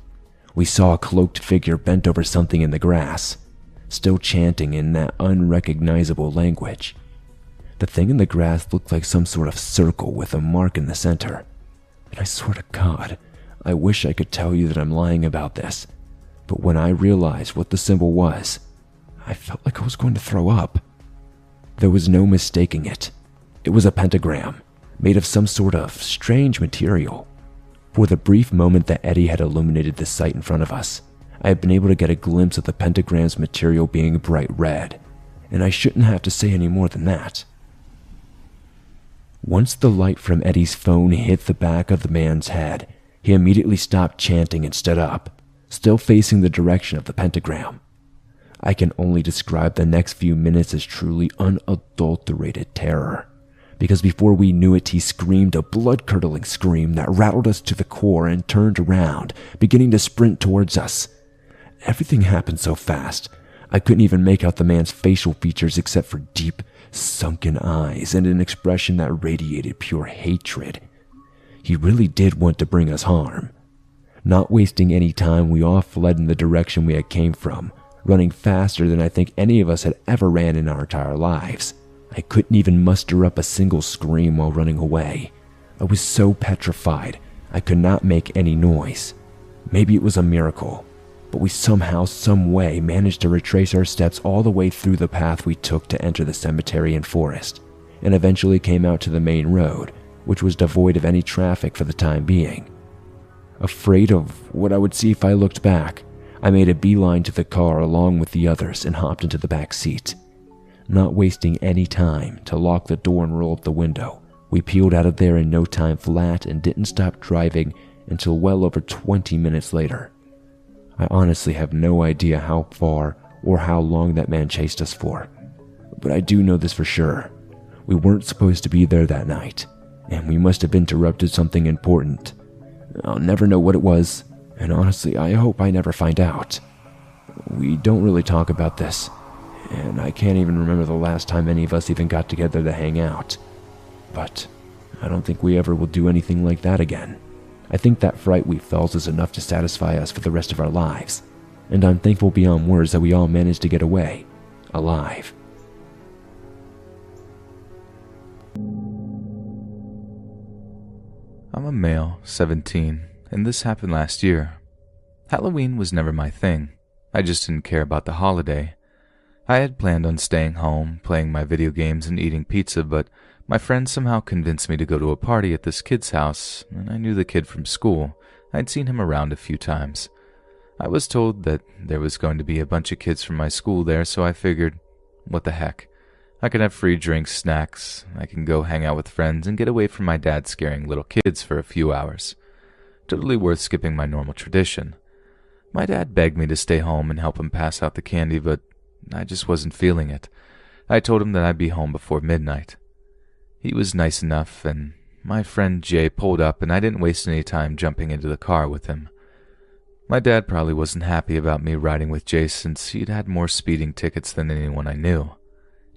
We saw a cloaked figure bent over something in the grass, still chanting in that unrecognizable language. The thing in the grass looked like some sort of circle with a mark in the center. And I swear to God, I wish I could tell you that I'm lying about this, but when I realized what the symbol was, I felt like I was going to throw up. There was no mistaking it. It was a pentagram, made of some sort of strange material. For the brief moment that Eddie had illuminated the sight in front of us, I had been able to get a glimpse of the pentagram's material being bright red, and I shouldn't have to say any more than that. Once the light from Eddie's phone hit the back of the man's head, he immediately stopped chanting and stood up, still facing the direction of the pentagram. I can only describe the next few minutes as truly unadulterated terror, because before we knew it, he screamed a blood-curdling scream that rattled us to the core and turned around, beginning to sprint towards us. Everything happened so fast, I couldn't even make out the man's facial features except for deep, sunken eyes and an expression that radiated pure hatred. He really did want to bring us harm. Not wasting any time, we all fled in the direction we had came from, running faster than I think any of us had ever ran in our entire lives. I couldn't even muster up a single scream while running away. I was so petrified, I could not make any noise. Maybe it was a miracle, but we somehow, some way, managed to retrace our steps all the way through the path we took to enter the cemetery and forest, and eventually came out to the main road, which was devoid of any traffic for the time being. Afraid of what I would see if I looked back, I made a beeline to the car along with the others and hopped into the back seat. Not wasting any time to lock the door and roll up the window, we peeled out of there in no time flat and didn't stop driving until well over 20 minutes later. I honestly have no idea how far or how long that man chased us for, but I do know this for sure. We weren't supposed to be there that night, and we must have interrupted something important. I'll never know what it was, and honestly, I hope I never find out. We don't really talk about this, and I can't even remember the last time any of us even got together to hang out. But I don't think we ever will do anything like that again. I think that fright we felt is enough to satisfy us for the rest of our lives, and I'm thankful beyond words that we all managed to get away, alive. I'm a male, 17, and this happened last year. Halloween was never my thing. I just didn't care about the holiday. I had planned on staying home, playing my video games, and eating pizza, but my friend somehow convinced me to go to a party at this kid's house, and I knew the kid from school. I'd seen him around a few times. I was told that there was going to be a bunch of kids from my school there, so I figured, what the heck? I can have free drinks, snacks, I can go hang out with friends and get away from my dad scaring little kids for a few hours. Totally worth skipping my normal tradition. My dad begged me to stay home and help him pass out the candy, but I just wasn't feeling it. I told him that I'd be home before midnight. He was nice enough, and my friend Jay pulled up, and I didn't waste any time jumping into the car with him. My dad probably wasn't happy about me riding with Jay since he'd had more speeding tickets than anyone I knew.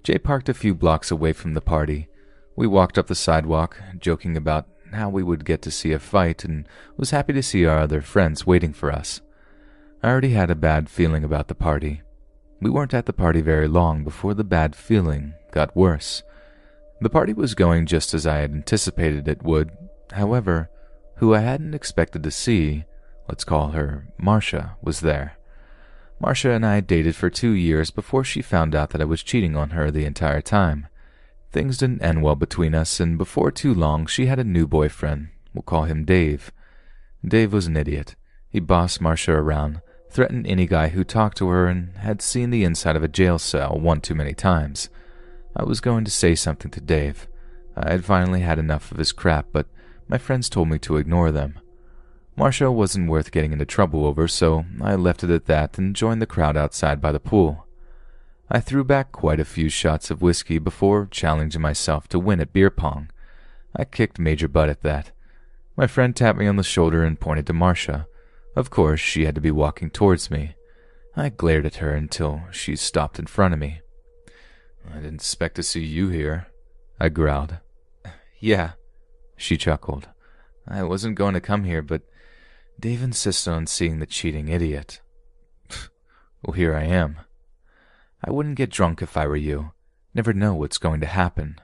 Jay parked a few blocks away from the party. We walked up the sidewalk, joking about how we would get to see a fight, and was happy to see our other friends waiting for us. I already had a bad feeling about the party. We weren't at the party very long before the bad feeling got worse. The party was going just as I had anticipated it would. However, who I hadn't expected to see, let's call her Marcia, was there. Marcia and I dated for 2 years before she found out that I was cheating on her the entire time. Things didn't end well between us, and before too long she had a new boyfriend. We'll call him Dave. Dave was an idiot. He bossed Marcia around, threatened any guy who talked to her, and had seen the inside of a jail cell one too many times. I was going to say something to Dave. I had finally had enough of his crap, but my friends told me to ignore them. Marcia wasn't worth getting into trouble over, so I left it at that and joined the crowd outside by the pool. I threw back quite a few shots of whiskey before challenging myself to win at beer pong. I kicked major butt at that. My friend tapped me on the shoulder and pointed to Marcia. Of course, she had to be walking towards me. I glared at her until she stopped in front of me. "I didn't expect to see you here," I growled. "Yeah," she chuckled. "I wasn't going to come here, but Dave insisted on seeing the cheating idiot. Well, here I am. I wouldn't get drunk if I were you. Never know what's going to happen."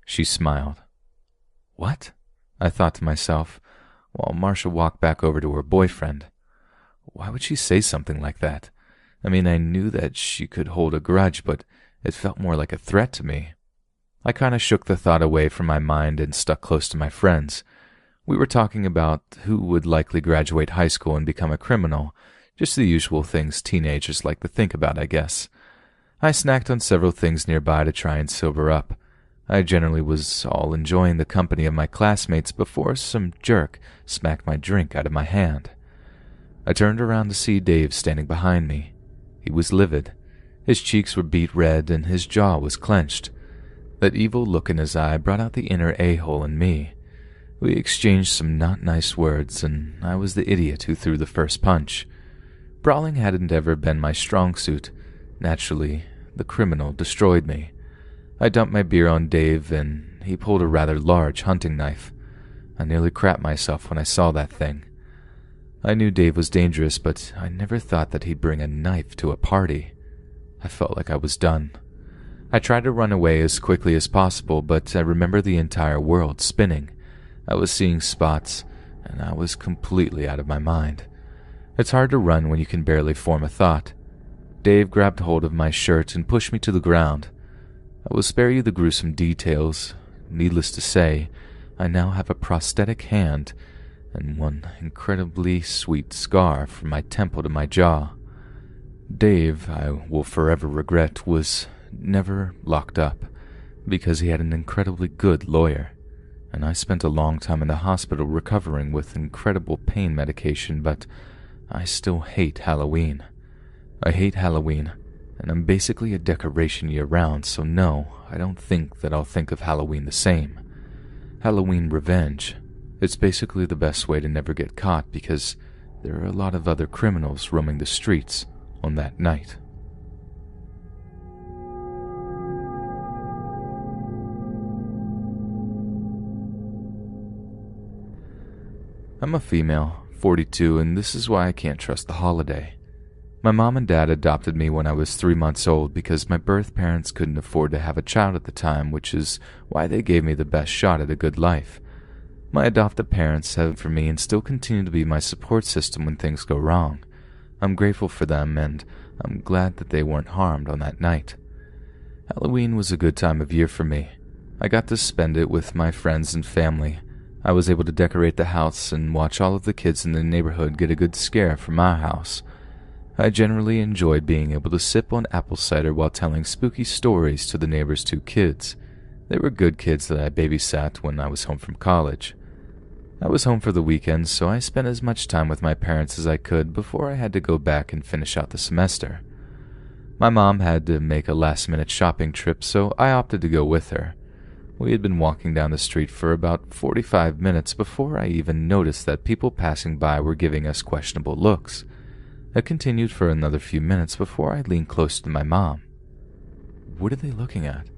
She smiled. "What?" I thought to myself, while Marcia walked back over to her boyfriend. Why would she say something like that? I mean, I knew that she could hold a grudge, but it felt more like a threat to me. I kind of shook the thought away from my mind and stuck close to my friends. We were talking about who would likely graduate high school and become a criminal, just the usual things teenagers like to think about, I guess. I snacked on several things nearby to try and sober up. I generally was all enjoying the company of my classmates before some jerk smacked my drink out of my hand. I turned around to see Dave standing behind me. He was livid. His cheeks were beet red and his jaw was clenched. That evil look in his eye brought out the inner a-hole in me. We exchanged some not nice words, and I was the idiot who threw the first punch. Brawling hadn't ever been my strong suit. Naturally, the criminal destroyed me. I dumped my beer on Dave, and he pulled a rather large hunting knife. I nearly crapped myself when I saw that thing. I knew Dave was dangerous, but I never thought that he'd bring a knife to a party. I felt like I was done. I tried to run away as quickly as possible, but I remember the entire world spinning. I was seeing spots, and I was completely out of my mind. It's hard to run when you can barely form a thought. Dave grabbed hold of my shirt and pushed me to the ground. I will spare you the gruesome details. Needless to say, I now have a prosthetic hand and one incredibly sweet scar from my temple to my jaw. Dave, I will forever regret, was never locked up because he had an incredibly good lawyer, and I spent a long time in the hospital recovering with incredible pain medication, but I still hate Halloween. I hate Halloween, and I'm basically a decoration year-round, so no, I don't think that I'll think of Halloween the same. Halloween revenge. It's basically the best way to never get caught because there are a lot of other criminals roaming the streets on that night. I'm a female, 42, and this is why I can't trust the holiday. My mom and dad adopted me when I was 3 months old because my birth parents couldn't afford to have a child at the time, which is why they gave me the best shot at a good life. My adoptive parents have for me and still continue to be my support system when things go wrong. I'm grateful for them, and I'm glad that they weren't harmed on that night. Halloween was a good time of year for me. I got to spend it with my friends and family. I was able to decorate the house and watch all of the kids in the neighborhood get a good scare from our house. I generally enjoyed being able to sip on apple cider while telling spooky stories to the neighbors' 2 kids. They were good kids that I babysat when I was home from college. I was home for the weekends, so I spent as much time with my parents as I could before I had to go back and finish out the semester. My mom had to make a last-minute shopping trip, so I opted to go with her. We had been walking down the street for about 45 minutes before I even noticed that people passing by were giving us questionable looks. I continued for another few minutes before I leaned close to my mom. "What are they looking at?"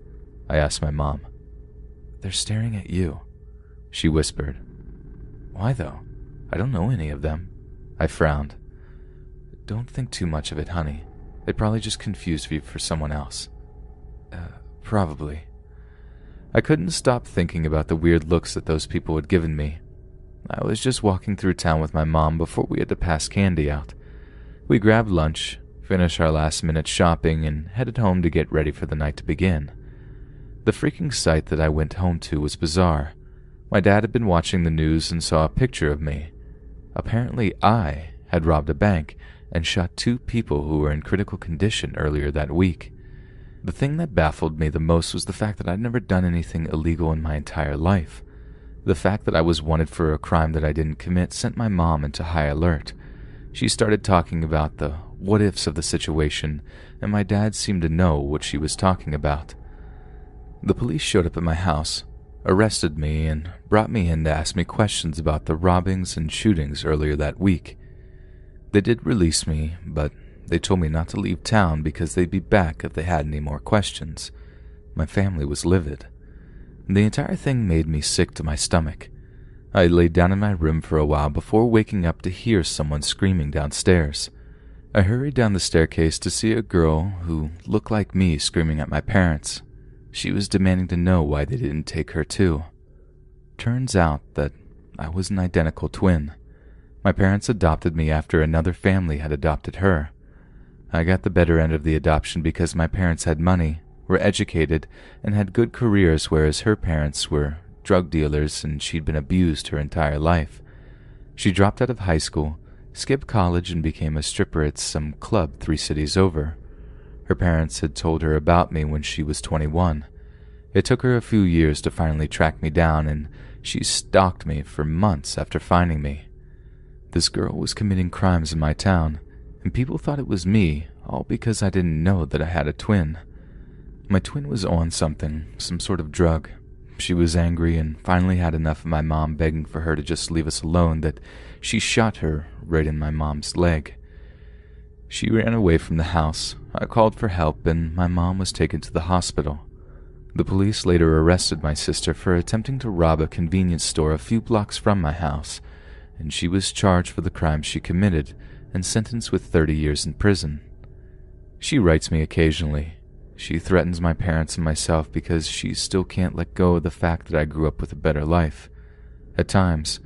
I asked my mom. "They're staring at you," she whispered. "Why though? I don't know any of them." I frowned. "Don't think too much of it, honey. They probably just confused you for someone else." Probably." I couldn't stop thinking about the weird looks that those people had given me. I was just walking through town with my mom before we had to pass candy out. We grabbed lunch, finished our last-minute shopping, and headed home to get ready for the night to begin. The freaking sight that I went home to was bizarre. My dad had been watching the news and saw a picture of me. Apparently I had robbed a bank and shot 2 people who were in critical condition earlier that week. The thing that baffled me the most was the fact that I'd never done anything illegal in my entire life. The fact that I was wanted for a crime that I didn't commit sent my mom into high alert. She started talking about the what-ifs of the situation, and my dad seemed to know what she was talking about. The police showed up at my house, arrested me, and brought me in to ask me questions about the robbings and shootings earlier that week. They did release me, but they told me not to leave town because they'd be back if they had any more questions. My family was livid. The entire thing made me sick to my stomach. I laid down in my room for a while before waking up to hear someone screaming downstairs. I hurried down the staircase to see a girl who looked like me screaming at my parents. She was demanding to know why they didn't take her too. Turns out that I was an identical twin. My parents adopted me after another family had adopted her. I got the better end of the adoption because my parents had money, were educated, and had good careers, whereas her parents were drug dealers and she'd been abused her entire life. She dropped out of high school, skipped college, and became a stripper at some club 3 cities over. Her parents had told her about me when she was 21. It took her a few years to finally track me down, and she stalked me for months after finding me. This girl was committing crimes in my town, and people thought it was me, all because I didn't know that I had a twin. My twin was on something, some sort of drug. She was angry and finally had enough of my mom begging for her to just leave us alone that she shot her right in my mom's leg. She ran away from the house. I called for help and my mom was taken to the hospital. The police later arrested my sister for attempting to rob a convenience store a few blocks from my house, and she was charged for the crime she committed and sentenced with 30 years in prison. She writes me occasionally. She threatens my parents and myself because she still can't let go of the fact that I grew up with a better life. At times,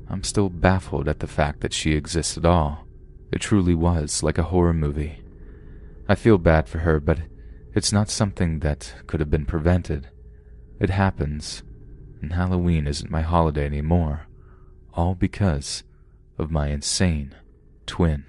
I'm still baffled at the fact that she exists at all. It truly was like a horror movie. I feel bad for her, but it's not something that could have been prevented. It happens, and Halloween isn't my holiday anymore, all because of my insane twin.